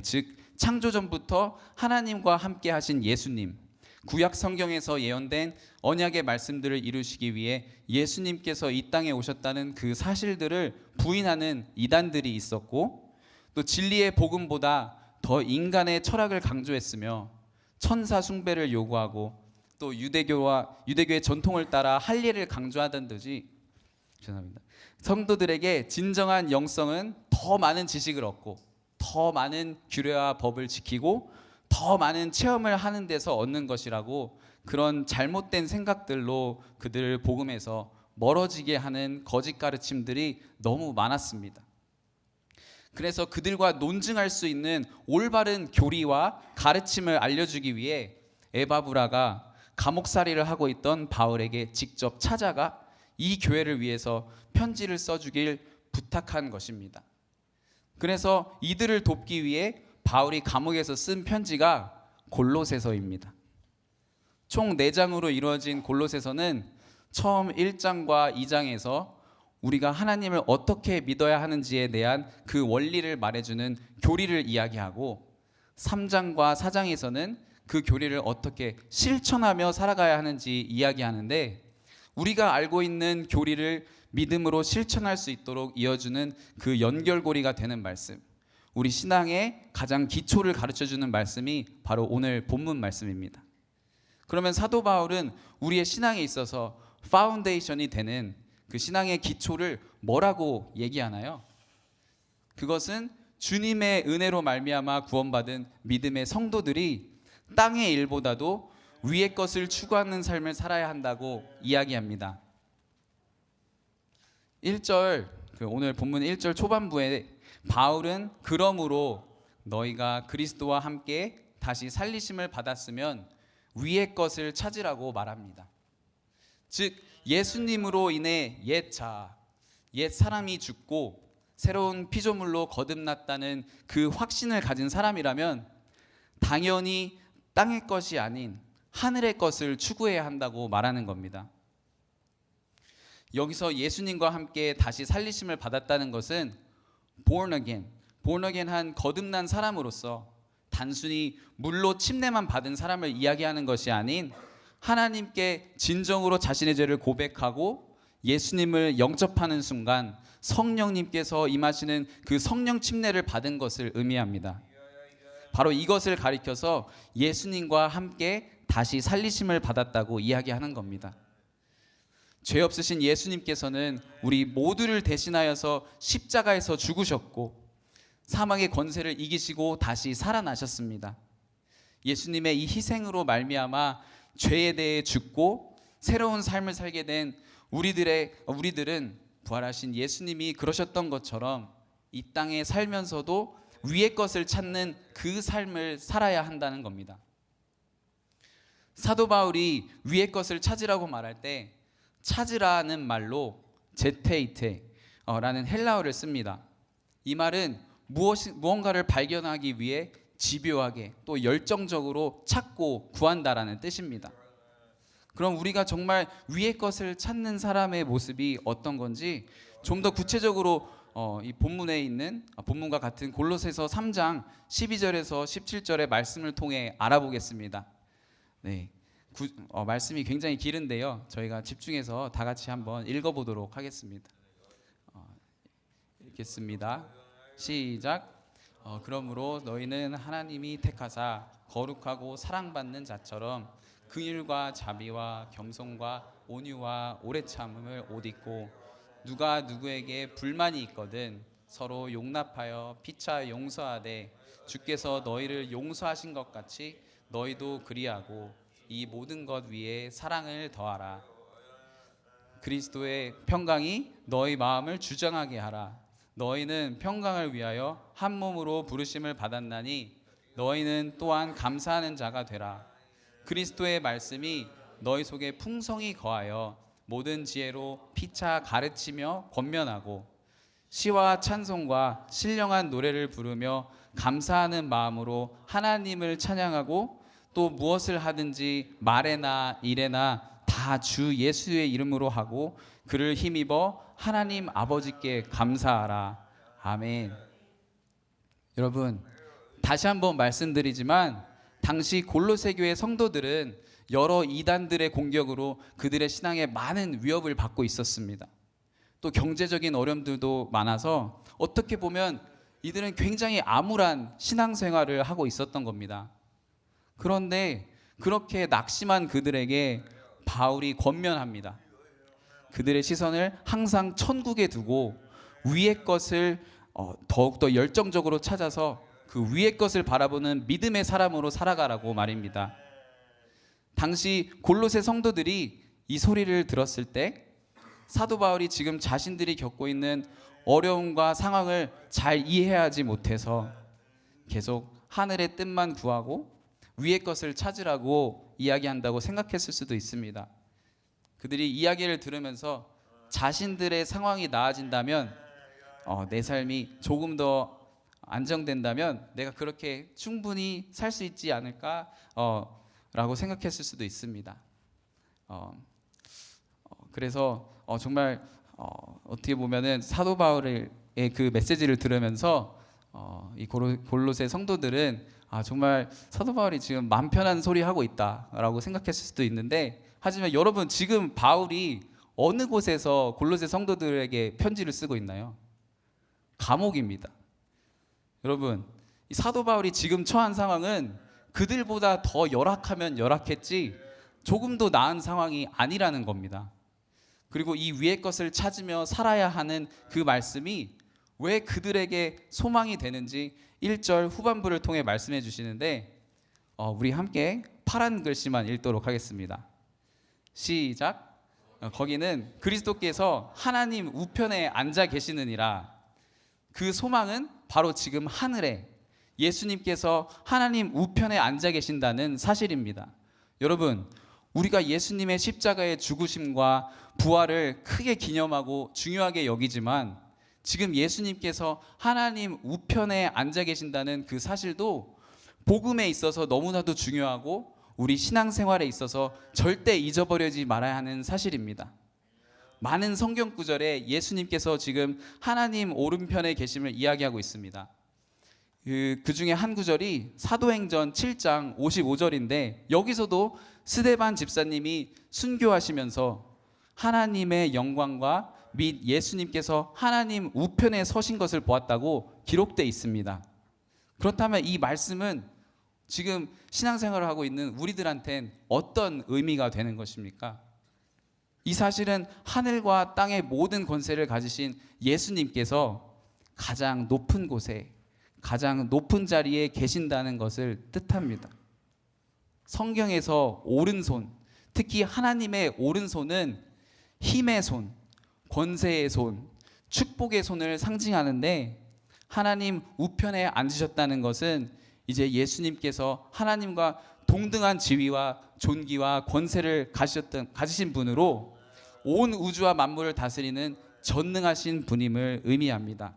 즉 창조 전부터 하나님과 함께 하신 예수님, 구약 성경에서 예언된 언약의 말씀들을 이루시기 위해 예수님께서 이 땅에 오셨다는 그 사실들을 부인하는 이단들이 있었고 또 진리의 복음보다 더 인간의 철학을 강조했으며 천사 숭배를 요구하고 또 유대교의 전통을 따라 할례를 강조하던 듯이 성도들에게 진정한 영성은 더 많은 지식을 얻고 더 많은 규례와 법을 지키고 더 많은 체험을 하는 데서 얻는 것이라고 그런 잘못된 생각들로 그들을 복음에서 멀어지게 하는 거짓 가르침들이 너무 많았습니다. 그래서 그들과 논증할 수 있는 올바른 교리와 가르침을 알려주기 위해 에바브라가 감옥살이를 하고 있던 바울에게 직접 찾아가 이 교회를 위해서 편지를 써주길 부탁한 것입니다. 그래서 이들을 돕기 위해 바울이 감옥에서 쓴 편지가 골로새서입니다. 총 4장으로 이루어진 골로새서는 처음 1장과 2장에서 우리가 하나님을 어떻게 믿어야 하는지에 대한 그 원리를 말해주는 교리를 이야기하고 3장과 4장에서는 그 교리를 어떻게 실천하며 살아가야 하는지 이야기하는데 우리가 알고 있는 교리를 믿음으로 실천할 수 있도록 이어주는 그 연결고리가 되는 말씀, 우리 신앙의 가장 기초를 가르쳐주는 말씀이 바로 오늘 본문 말씀입니다. 그러면 사도 바울은 우리의 신앙에 있어서 파운데이션이 되는 그 신앙의 기초를 뭐라고 얘기하나요? 그것은 주님의 은혜로 말미암아 구원받은 믿음의 성도들이 땅의 일보다도 위의 것을 추구하는 삶을 살아야 한다고 이야기합니다. 1절, 오늘 본문 1절 초반부에 바울은 그러므로 너희가 그리스도와 함께 다시 살리심을 받았으면 위의 것을 찾으라고 말합니다. 즉 예수님으로 인해 옛 사람이 죽고 새로운 피조물로 거듭났다는 그 확신을 가진 사람이라면 당연히 땅의 것이 아닌 하늘의 것을 추구해야 한다고 말하는 겁니다. 여기서 예수님과 함께 다시 살리심을 받았다는 것은 born again 한 거듭난 사람으로서 단순히 물로 침례만 받은 사람을 이야기하는 것이 아닌 하나님께 진정으로 자신의 죄를 고백하고 예수님을 영접하는 순간 성령님께서 임하시는 그 성령 침례를 받은 것을 의미합니다. 바로 이것을 가리켜서 예수님과 함께 다시 살리심을 받았다고 이야기하는 겁니다. 죄 없으신 예수님께서는 우리 모두를 대신하여서 십자가에서 죽으셨고 사망의 권세를 이기시고 다시 살아나셨습니다. 예수님의 이 희생으로 말미암아 죄에 대해 죽고 새로운 삶을 살게 된 우리들은 부활하신 예수님이 그러셨던 것처럼 이 땅에 살면서도 위의 것을 찾는 그 삶을 살아야 한다는 겁니다. 사도 바울이 위의 것을 찾으라고 말할 때 찾으라는 말로 제테이테라는 헬라어를 씁니다. 이 말은 무언가를 발견하기 위해 집요하게 또 열정적으로 찾고 구한다라는 뜻입니다. 그럼 우리가 정말 위의 것을 찾는 사람의 모습이 어떤 건지 좀 더 구체적으로 이 본문에 있는 본문과 같은 골로새서 3장 12절에서 17절의 말씀을 통해 알아보겠습니다. 네, 말씀이 굉장히 길은데요. 저희가 집중해서 다 같이 한번 읽어보도록 하겠습니다. 읽겠습니다. 시작. 그러므로 너희는 하나님이 택하사 거룩하고 사랑받는 자처럼 긍휼과 자비와 겸손과 온유와 오래 참음을 옷 입고 누가 누구에게 불만이 있거든 서로 용납하여 피차 용서하되 주께서 너희를 용서하신 것 같이 너희도 그리하고 이 모든 것 위에 사랑을 더하라. 그리스도의 평강이 너희 마음을 주장하게 하라. 너희는 평강을 위하여 한 몸으로 부르심을 받았나니 너희는 또한 감사하는 자가 되라. 그리스도의 말씀이 너희 속에 풍성히 거하여 모든 지혜로 피차 가르치며 권면하고 시와 찬송과 신령한 노래를 부르며 감사하는 마음으로 하나님을 찬양하고 또 무엇을 하든지 말에나 일에나 다 주 예수의 이름으로 하고 그를 힘입어 하나님 아버지께 감사하라. 아멘. 여러분, 다시 한번 말씀드리지만 당시 골로새 교회 성도들은 여러 이단들의 공격으로 그들의 신앙에 많은 위협을 받고 있었습니다. 또 경제적인 어려움들도 많아서 어떻게 보면 이들은 굉장히 암울한 신앙생활을 하고 있었던 겁니다. 그런데 그렇게 낙심한 그들에게 바울이 권면합니다. 그들의 시선을 항상 천국에 두고 위의 것을 더욱더 열정적으로 찾아서 그 위의 것을 바라보는 믿음의 사람으로 살아가라고 말입니다. 당시 골로새 성도들이 이 소리를 들었을 때 사도 바울이 지금 자신들이 겪고 있는 어려움과 상황을 잘 이해하지 못해서 계속 하늘의 뜻만 구하고 위의 것을 찾으라고 이야기한다고 생각했을 수도 있습니다. 그들이 이야기를 들으면서 자신들의 상황이 나아진다면 내 삶이 조금 더 안정된다면 내가 그렇게 충분히 살 수 있지 않을까 라고 생각했을 수도 있습니다. 그래서 정말 어떻게 보면은 사도 바울의 그 메시지를 들으면서 이 골로새 성도들은 정말 사도 바울이 지금 맘 편한 소리 하고 있다라고 생각했을 수도 있는데, 하지만 여러분, 지금 바울이 어느 곳에서 골로새 성도들에게 편지를 쓰고 있나요? 감옥입니다. 여러분, 이 사도 바울이 지금 처한 상황은 그들보다 더 열악하면 열악했지 조금도 나은 상황이 아니라는 겁니다. 그리고 이 위의 것을 찾으며 살아야 하는 그 말씀이 왜 그들에게 소망이 되는지 1절 후반부를 통해 말씀해 주시는데, 우리 함께 파란 글씨만 읽도록 하겠습니다. 시작. 거기는 그리스도께서 하나님 우편에 앉아 계시느니라. 그 소망은 바로 지금 하늘에 예수님께서 하나님 우편에 앉아 계신다는 사실입니다. 여러분, 우리가 예수님의 십자가의 죽으심과 부활을 크게 기념하고 중요하게 여기지만 지금 예수님께서 하나님 우편에 앉아 계신다는 그 사실도 복음에 있어서 너무나도 중요하고 우리 신앙생활에 있어서 절대 잊어버리지 말아야 하는 사실입니다. 많은 성경 구절에 예수님께서 지금 하나님 오른편에 계심을 이야기하고 있습니다. 그 중에 한 구절이 사도행전 7장 55절인데, 여기서도 스데반 집사님이 순교하시면서 하나님의 영광과 및 예수님께서 하나님 우편에 서신 것을 보았다고 기록되어 있습니다. 그렇다면 이 말씀은 지금 신앙생활을 하고 있는 우리들한텐 어떤 의미가 되는 것입니까? 이 사실은 하늘과 땅의 모든 권세를 가지신 예수님께서 가장 높은 곳에, 가장 높은 자리에 계신다는 것을 뜻합니다. 성경에서 오른손, 특히 하나님의 오른손은 힘의 손, 권세의 손, 축복의 손을 상징하는데, 하나님 우편에 앉으셨다는 것은 이제 예수님께서 하나님과 동등한 지위와 존귀와 권세를 가지신 분으로 온 우주와 만물을 다스리는 전능하신 분임을 의미합니다.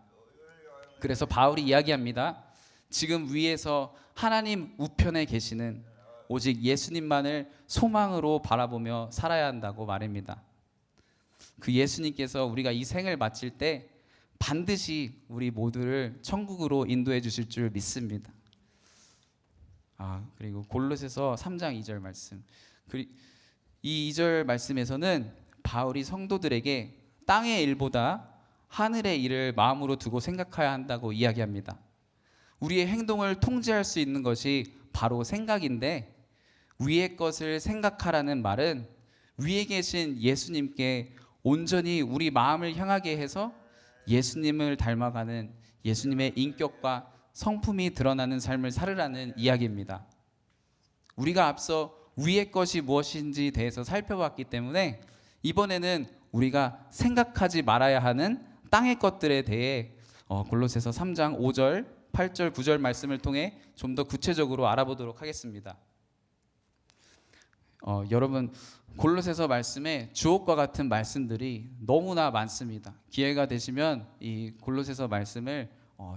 그래서 바울이 이야기합니다. 지금 위에서 하나님 우편에 계시는 오직 예수님만을 소망으로 바라보며 살아야 한다고 말합니다. 그 예수님께서 우리가 이 생을 마칠 때 반드시 우리 모두를 천국으로 인도해 주실 줄 믿습니다. 그리고 골로새서 3장 2절 말씀. 이 2절 말씀에서는 바울이 성도들에게 땅의 일보다 하늘의 일을 마음으로 두고 생각해야 한다고 이야기합니다. 우리의 행동을 통제할 수 있는 것이 바로 생각인데, 위의 것을 생각하라는 말은 위에 계신 예수님께 온전히 우리 마음을 향하게 해서 예수님을 닮아가는 예수님의 인격과 성품이 드러나는 삶을 살으라는 이야기입니다. 우리가 앞서 위의 것이 무엇인지 대해서 살펴봤기 때문에 이번에는 우리가 생각하지 말아야 하는 땅의 것들에 대해 골로새서 3장 5절, 8절, 9절 말씀을 통해 좀 더 구체적으로 알아보도록 하겠습니다. 여러분, 골로새서 말씀에 주옥과 같은 말씀들이 너무나 많습니다. 기회가 되시면 이 골로새서 말씀을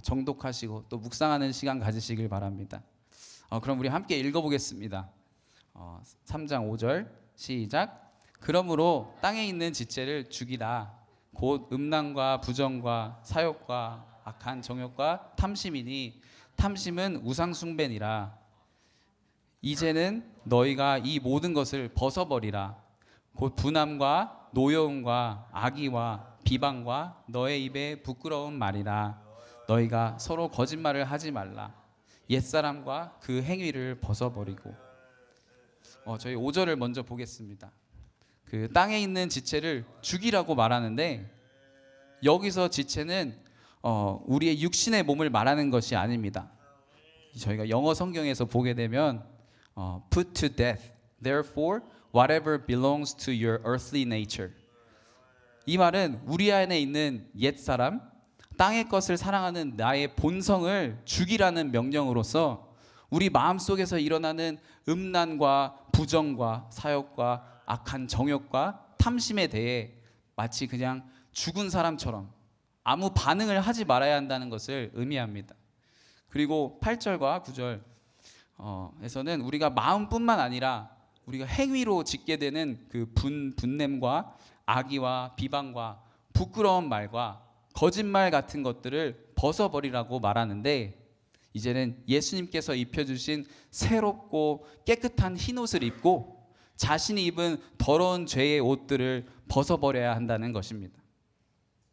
정독하시고 또 묵상하는 시간 가지시길 바랍니다. 그럼 우리 함께 읽어보겠습니다. 3장 5절 시작. 그러므로 땅에 있는 지체를 죽이라. 곧 음란과 부정과 사욕과 악한 정욕과 탐심이니 탐심은 우상 숭배니라. 이제는 너희가 이 모든 것을 벗어버리라. 곧 분함과 노여움과 악의와 비방과 너의 입에 부끄러운 말이라. 너희가 서로 거짓말을 하지 말라. 옛사람과 그 행위를 벗어버리고. 저희 5절을 먼저 보겠습니다. 그 땅에 있는 지체를 죽이라고 말하는데, 여기서 지체는 우리의 육신의 몸을 말하는 것이 아닙니다. 저희가 영어 성경에서 보게 되면 put to death, therefore whatever belongs to your earthly nature. 이 말은 우리 안에 있는 옛사람, 땅의 것을 사랑하는 나의 본성을 죽이라는 명령으로서 우리 마음속에서 일어나는 음란과 부정과 사욕과 악한 정욕과 탐심에 대해 마치 그냥 죽은 사람처럼 아무 반응을 하지 말아야 한다는 것을 의미합니다. 그리고 8절과 9절 에서는 우리가 마음뿐만 아니라 우리가 행위로 짓게 되는 그 분냄과 악의와 비방과 부끄러운 말과 거짓말 같은 것들을 벗어버리라고 말하는데, 이제는 예수님께서 입혀주신 새롭고 깨끗한 흰옷을 입고 자신이 입은 더러운 죄의 옷들을 벗어버려야 한다는 것입니다.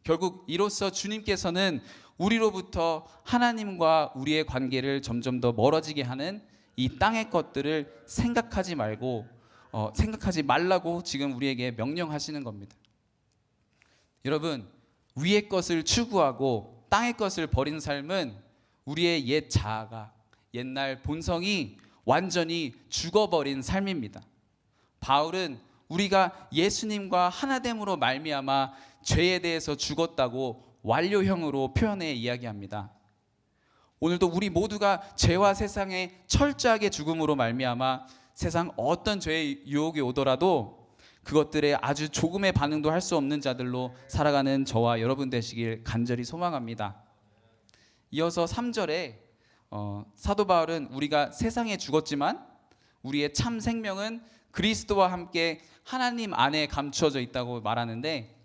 결국 이로써 주님께서는 우리로부터 하나님과 우리의 관계를 점점 더 멀어지게 하는 이 땅의 것들을 생각하지 말라고 지금 우리에게 명령하시는 겁니다. 여러분, 위의 것을 추구하고 땅의 것을 버린 삶은 우리의 옛 자아가, 옛날 본성이 완전히 죽어버린 삶입니다. 바울은 우리가 예수님과 하나됨으로 말미암아 죄에 대해서 죽었다고 완료형으로 표현해 이야기합니다. 오늘도 우리 모두가 죄와 세상의 철저하게 죽음으로 말미암아 세상 어떤 죄의 유혹이 오더라도 그것들에 아주 조금의 반응도 할 수 없는 자들로 살아가는 저와 여러분 되시길 간절히 소망합니다. 이어서 3절에 사도 바울은 우리가 세상에 죽었지만 우리의 참 생명은 그리스도와 함께 하나님 안에 감추어져 있다고 말하는데,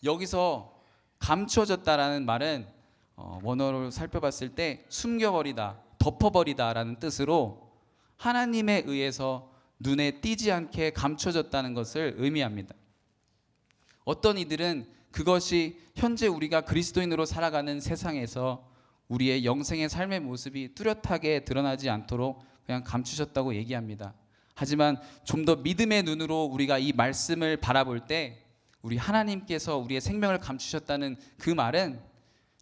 여기서 감추어졌다라는 말은 원어로 살펴봤을 때 숨겨버리다, 덮어버리다라는 뜻으로 하나님에 의해서 눈에 띄지 않게 감춰졌다는 것을 의미합니다. 어떤 이들은 그것이 현재 우리가 그리스도인으로 살아가는 세상에서 우리의 영생의 삶의 모습이 뚜렷하게 드러나지 않도록 그냥 감추셨다고 얘기합니다. 하지만 좀 더 믿음의 눈으로 우리가 이 말씀을 바라볼 때 우리 하나님께서 우리의 생명을 감추셨다는 그 말은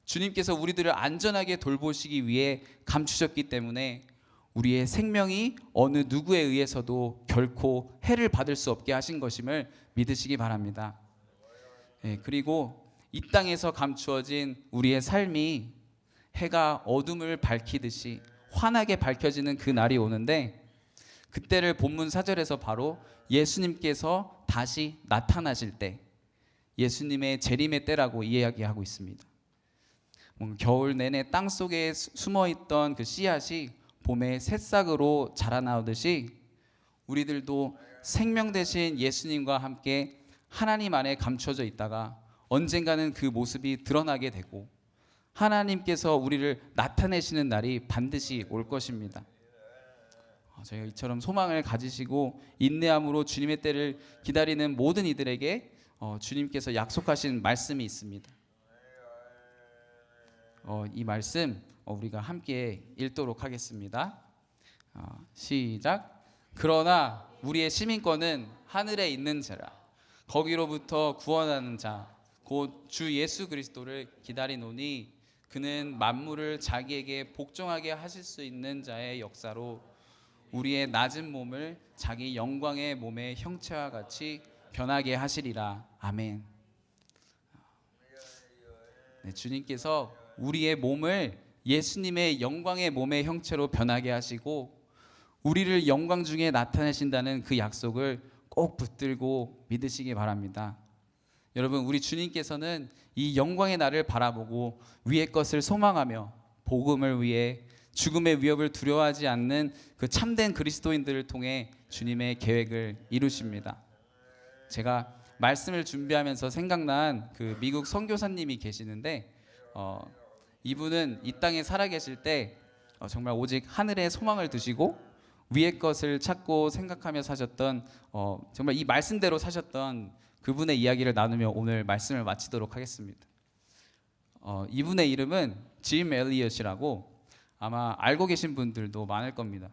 주님께서 우리들을 안전하게 돌보시기 위해 감추셨기 때문에 우리의 생명이 어느 누구에 의해서도 결코 해를 받을 수 없게 하신 것임을 믿으시기 바랍니다. 그리고 이 땅에서 감추어진 우리의 삶이 해가 어둠을 밝히듯이 환하게 밝혀지는 그 날이 오는데, 그때를 본문 4절에서 바로 예수님께서 다시 나타나실 때, 예수님의 재림의 때라고 이야기하고 있습니다. 겨울 내내 땅 속에 숨어있던 그 씨앗이 봄에 새싹으로 자라나오듯이 우리들도 생명 되신 예수님과 함께 하나님 안에 감춰져 있다가 언젠가는 그 모습이 드러나게 되고 하나님께서 우리를 나타내시는 날이 반드시 올 것입니다. 저희가 이처럼 소망을 가지시고 인내함으로 주님의 때를 기다리는 모든 이들에게 주님께서 약속하신 말씀이 있습니다. 이 말씀 우리가 함께 읽도록 하겠습니다. 시작. 그러나 우리의 시민권은 하늘에 있는 자라 거기로부터 구원하는 자 곧 주 예수 그리스도를 기다리노니 그는 만물을 자기에게 복종하게 하실 수 있는 자의 역사로 우리의 낮은 몸을 자기 영광의 몸의 형체와 같이 변하게 하시리라. 아멘. 주님께서 우리의 몸을 예수님의 영광의 몸의 형체로 변하게 하시고 우리를 영광 중에 나타내신다는 그 약속을 꼭 붙들고 믿으시기 바랍니다. 여러분, 우리 주님께서는 이 영광의 날을 바라보고 위의 것을 소망하며 복음을 위해 죽음의 위협을 두려워하지 않는 그 참된 그리스도인들을 통해 주님의 계획을 이루십니다. 제가 말씀을 준비하면서 생각난 그 미국 선교사님이 계시는데 이분은 이 땅에 살아계실 때 정말 오직 하늘에 소망을 두시고 위의 것을 찾고 생각하며 사셨던 정말 이 말씀대로 사셨던 그분의 이야기를 나누며 오늘 말씀을 마치도록 하겠습니다. 이분의 이름은 짐 엘리엇이라고 아마 알고 계신 분들도 많을 겁니다.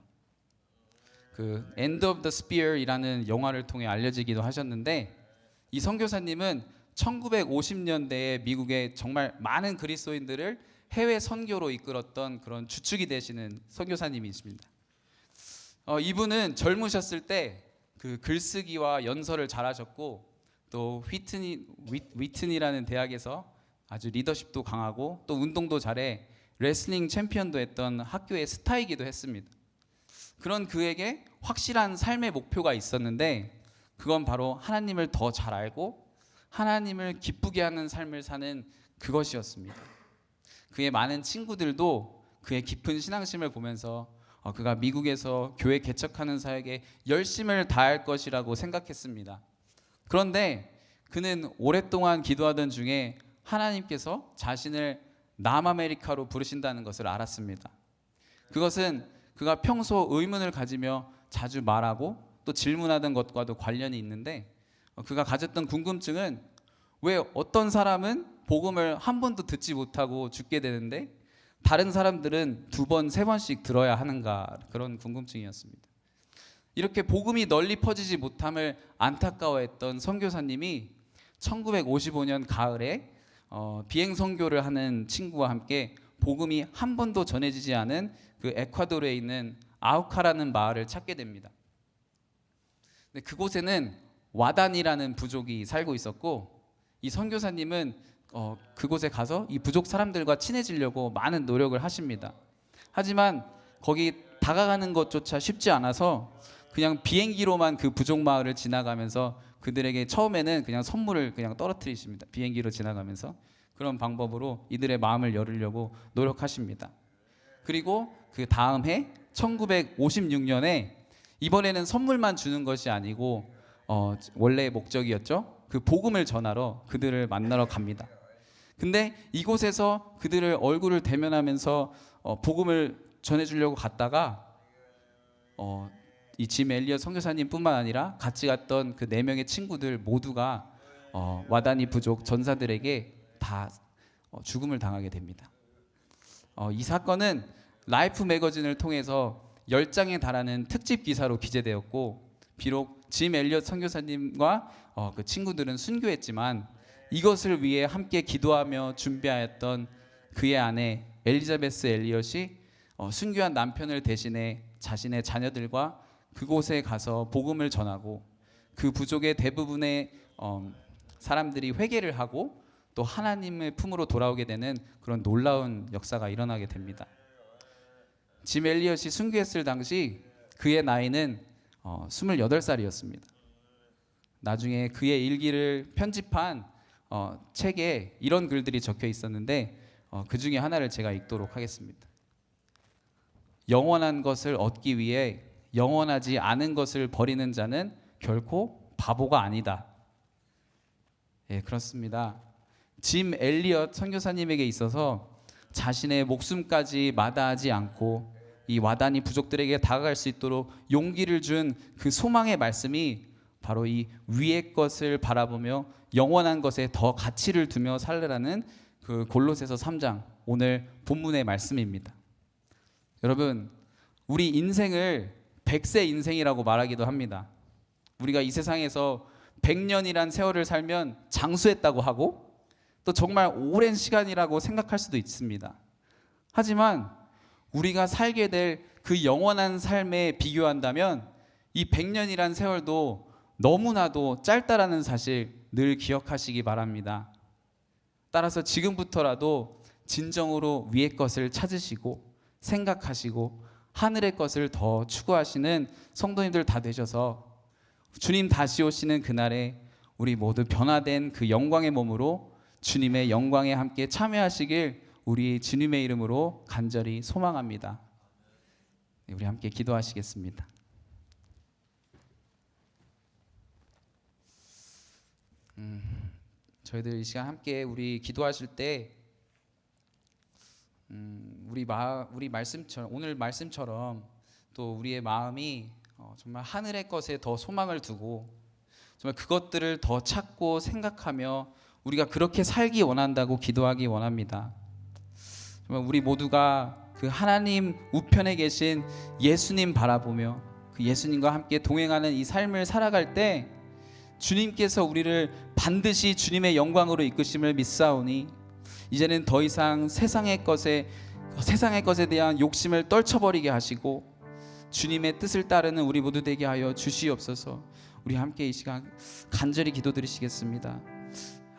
그 End of the Spear이라는 영화를 통해 알려지기도 하셨는데, 이 선교사님은 1950년대에 미국의 정말 많은 그리스도인들을 해외 선교로 이끌었던 그런 주축이 되시는 선교사님이십니다. 이분은 젊으셨을 때 그 글쓰기와 연설을 잘하셨고 또 위튼이라는 대학에서 아주 리더십도 강하고 또 운동도 잘해 레슬링 챔피언도 했던 학교의 스타이기도 했습니다. 그런 그에게 확실한 삶의 목표가 있었는데 그건 바로 하나님을 더 잘 알고 하나님을 기쁘게 하는 삶을 사는 그것이었습니다. 그의 많은 친구들도 그의 깊은 신앙심을 보면서 그가 미국에서 교회 개척하는 사역에 열심을 다할 것이라고 생각했습니다. 그런데 그는 오랫동안 기도하던 중에 하나님께서 자신을 남아메리카로 부르신다는 것을 알았습니다. 그것은 그가 평소 의문을 가지며 자주 말하고 또 질문하던 것과도 관련이 있는데, 그가 가졌던 궁금증은 왜 어떤 사람은 복음을 한 번도 듣지 못하고 죽게 되는데 다른 사람들은 2번, 3번씩 들어야 하는가, 그런 궁금증이었습니다. 이렇게 복음이 널리 퍼지지 못함을 안타까워했던 선교사님이 1955년 가을에 비행 선교를 하는 친구와 함께 복음이 한 번도 전해지지 않은 그 에콰도르에 있는 아우카라는 마을을 찾게 됩니다. 근데 그곳에는 와단이라는 부족이 살고 있었고, 이 선교사님은 그곳에 가서 이 부족 사람들과 친해지려고 많은 노력을 하십니다. 하지만 거기 다가가는 것조차 쉽지 않아서 그냥 비행기로만 그 부족 마을을 지나가면서 그들에게 처음에는 그냥 선물을 그냥 떨어뜨리십니다. 비행기로 지나가면서 그런 방법으로 이들의 마음을 열으려고 노력하십니다. 그리고 그 다음 해 1956년에 이번에는 선물만 주는 것이 아니고 원래의 목적이었죠. 그 복음을 전하러 그들을 만나러 갑니다. 근데 이곳에서 그들을 얼굴을 대면하면서 복음을 전해주려고 갔다가 이 짐 엘리엇 선교사님뿐만 아니라 같이 갔던 그 4명의 친구들 모두가 와다니 부족 전사들에게 다 죽음을 당하게 됩니다. 이 사건은 라이프 매거진을 통해서 10장에 달하는 특집 기사로 기재되었고, 비록 짐 엘리엇 선교사님과 그 친구들은 순교했지만 이것을 위해 함께 기도하며 준비하였던 그의 아내 엘리자베스 엘리엇이 순교한 남편을 대신해 자신의 자녀들과 그곳에 가서 복음을 전하고 그 부족의 대부분의 사람들이 회개를 하고 또 하나님의 품으로 돌아오게 되는 그런 놀라운 역사가 일어나게 됩니다. 짐 엘리엇이 순교했을 당시 그의 나이는 28살이었습니다. 나중에 그의 일기를 편집한 책에 이런 글들이 적혀 있었는데 그 중에 하나를 제가 읽도록 하겠습니다. 영원한 것을 얻기 위해 영원하지 않은 것을 버리는 자는 결코 바보가 아니다. 예, 그렇습니다. 짐 엘리엇 선교사님에게 있어서 자신의 목숨까지 마다하지 않고 이 와다니 부족들에게 다가갈 수 있도록 용기를 준 그 소망의 말씀이 바로 이 위의 것을 바라보며 영원한 것에 더 가치를 두며 살으라는 그 골로새서 3장 오늘 본문의 말씀입니다. 여러분, 우리 인생을 100세 인생이라고 말하기도 합니다. 우리가 이 세상에서 100년이란 세월을 살면 장수했다고 하고 또 정말 오랜 시간이라고 생각할 수도 있습니다. 하지만 우리가 살게 될 그 영원한 삶에 비교한다면 이 100년이란 세월도 너무나도 짧다라는 사실 늘 기억하시기 바랍니다. 따라서 지금부터라도 진정으로 위의 것을 찾으시고 생각하시고 하늘의 것을 더 추구하시는 성도님들 다 되셔서 주님 다시 오시는 그날에 우리 모두 변화된 그 영광의 몸으로 주님의 영광에 함께 참여하시길 우리 주님의 이름으로 간절히 소망합니다. 우리 함께 기도하시겠습니다. 저희들 이 시간 함께 우리 기도하실 때 우리 말씀처럼 오늘 말씀처럼 또 우리의 마음이 정말 하늘의 것에 더 소망을 두고 정말 그것들을 더 찾고 생각하며 우리가 그렇게 살기 원한다고 기도하기 원합니다. 정말 우리 모두가 그 하나님 우편에 계신 예수님 바라보며 그 예수님과 함께 동행하는 이 삶을 살아갈 때 주님께서 우리를 반드시 주님의 영광으로 이끄심을 믿사오니 이제는 더 이상 세상의 것에 대한 욕심을 떨쳐버리게 하시고 주님의 뜻을 따르는 우리 모두 되게 하여 주시옵소서. 우리 함께 이 시간 간절히 기도드리시겠습니다.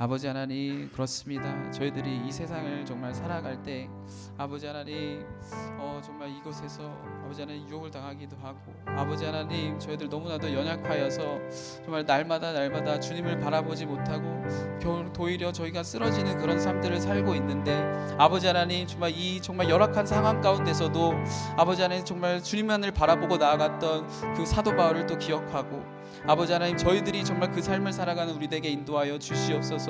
아버지 하나님, 그렇습니다. 저희들이 이 세상을 정말 살아갈 때 아버지 하나님 정말 이곳에서 아버지 하나님 유혹을 당하기도 하고 아버지 하나님 저희들 너무나도 연약하여서 정말 날마다 주님을 바라보지 못하고 도리어 저희가 쓰러지는 그런 삶들을 살고 있는데 아버지 하나님 정말 이 정말 열악한 상황 가운데서도 아버지 하나님 정말 주님만을 바라보고 나아갔던 그 사도 바울을 또 기억하고 아버지 하나님 저희들이 정말 그 삶을 살아가는 우리에게 인도하여 주시옵소서.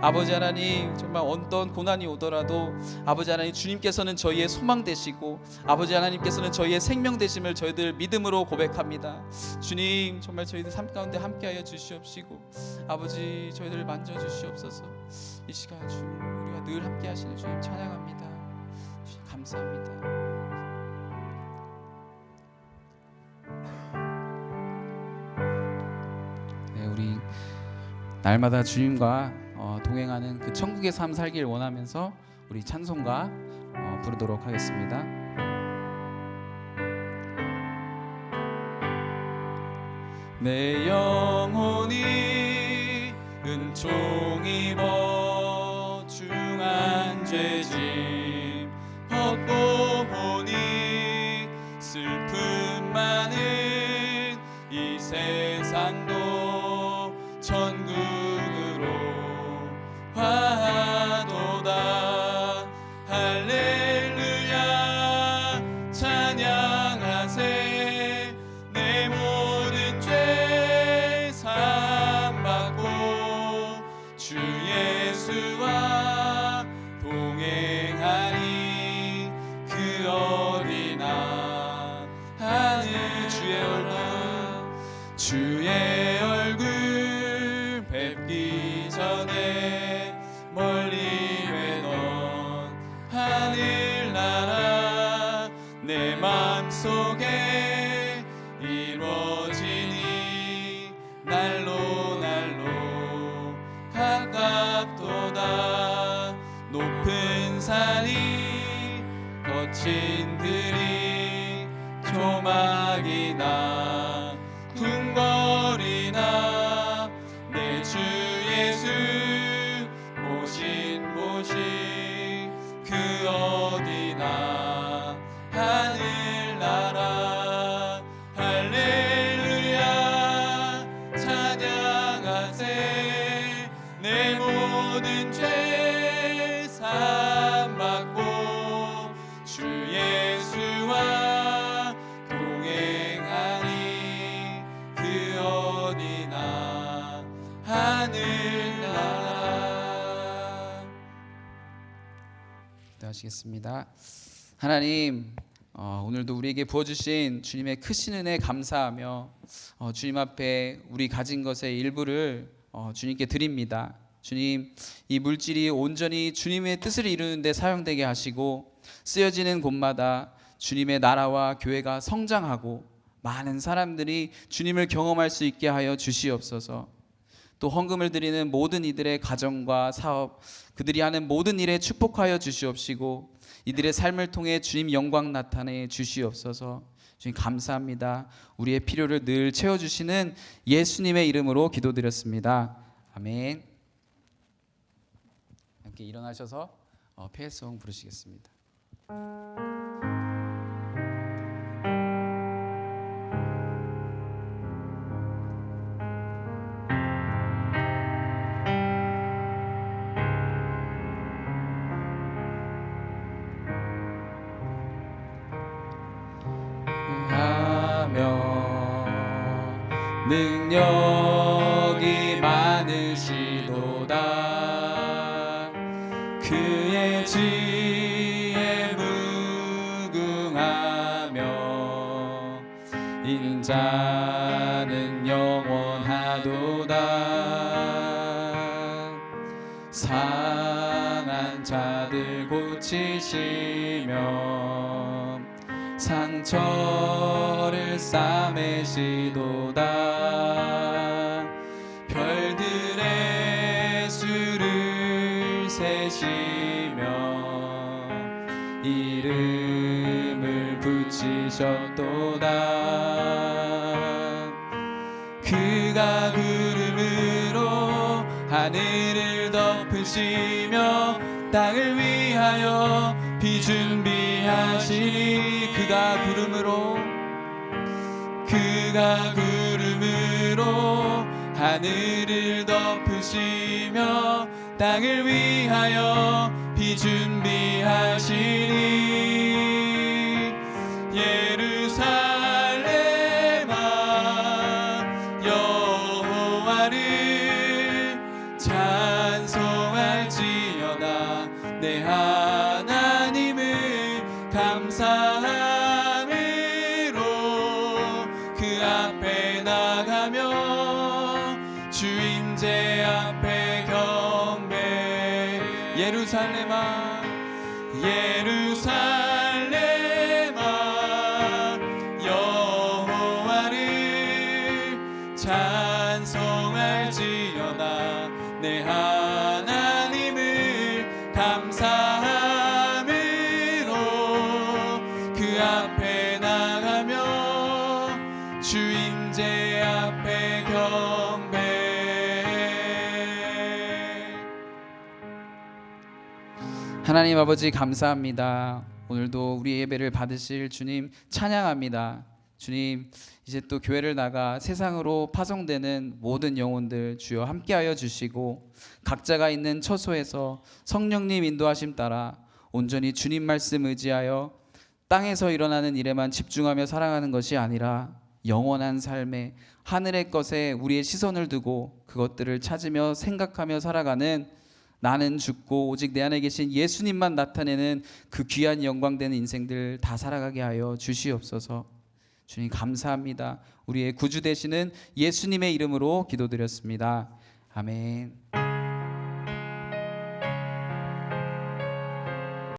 아버지 하나님 정말 어떤 고난이 오더라도 아버지 하나님 주님께서는 저희의 소망 되시고 아버지 하나님께서는 저희의 생명 되심을 저희들 믿음으로 고백합니다. 주님 정말 저희들 삶 가운데 함께하여 주시옵시고 아버지 저희들을 만져주시옵소서. 이 시간 주 우리와 늘 함께하시는 주님 찬양합니다. 주님 감사합니다. 우리 날마다 주님과 동행하는 그 천국의 삶 살길 원하면서 우리 찬송가 부르도록 하겠습니다. 내 영혼이 은총 입어 중한 죄짐 벗고 보니 슬픔 많은 이 세상도 천국으로 화도다. 할렐루야 찬양하세. 내 모든 죄 사함받고 주 예수와 동행하니 그 어디나 하늘 주의 얼굴 뵙기 전에 멀리 외던 하늘나라 내 맘속에 이루어지니 날로 가깝도다. 높은 산이 거친 들이 조막이나 궁궐이나 내 주 예수 모신 곳이 그 어디나 하늘나라 할렐루야 찬양하세 내 모든 죄 사함받고 주 예수와 동행하니 그 어디나 하늘나라. 기도하시겠습니다. 하나님, 오늘도 우리에게 부어주신 주님의 크신 은혜 감사하며 주님 앞에 우리 가진 것의 일부를 주님께 드립니다. 주님, 이 물질이 온전히 주님의 뜻을 이루는 데 사용되게 하시고 쓰여지는 곳마다 주님의 나라와 교회가 성장하고 많은 사람들이 주님을 경험할 수 있게 하여 주시옵소서. 또 헌금을 드리는 모든 이들의 가정과 사업, 그들이 하는 모든 일에 축복하여 주시옵시고 이들의 삶을 통해 주님 영광 나타내 주시옵소서. 주님 감사합니다. 우리의 필요를 늘 채워주시는 예수님의 이름으로 기도드렸습니다. 아멘. 함께 일어나셔서 폐송 부르시겠습니다. 능력이 많으시도다 그의 지혜 무궁하며 인자는 영원하도다 상한 자들 고치시며 상처를 싸매시도다 별들의 수를 세시며 이름을 붙이셨도다 그가 구름으로 하늘을 덮으시며 땅을 위하여 비 준비하시니 그가 구름으로 하늘을 덮으시며 땅을 위하여 비 준비하시니 예루살렘아 여호와를 찬송할지어다 내 하나님을 감사함으로 그 앞에 나가며 주인제 앞에 경배 예루살렘아 여호와를 찬송할지어다 내 하나님을 감사함으로 그 앞에 나가며 주인제 앞에 경배. 하나님 아버지 감사합니다. 오늘도 우리 예배를 받으실 주님 찬양합니다. 주님, 이제 또 교회를 나가 세상으로 파송되는 모든 영혼들 주여 함께하여 주시고 각자가 있는 처소에서 성령님 인도하심 따라 온전히 주님 말씀 의지하여 땅에서 일어나는 일에만 집중하며 살아가는 것이 아니라 영원한 삶에 하늘의 것에 우리의 시선을 두고 그것들을 찾으며 생각하며 살아가는 나는 죽고 오직 내 안에 계신 예수님만 나타내는 그 귀한 영광되는 인생들 다 살아가게 하여 주시옵소서. 주님 감사합니다. 우리의 구주 되시는 예수님의 이름으로 기도드렸습니다. 아멘.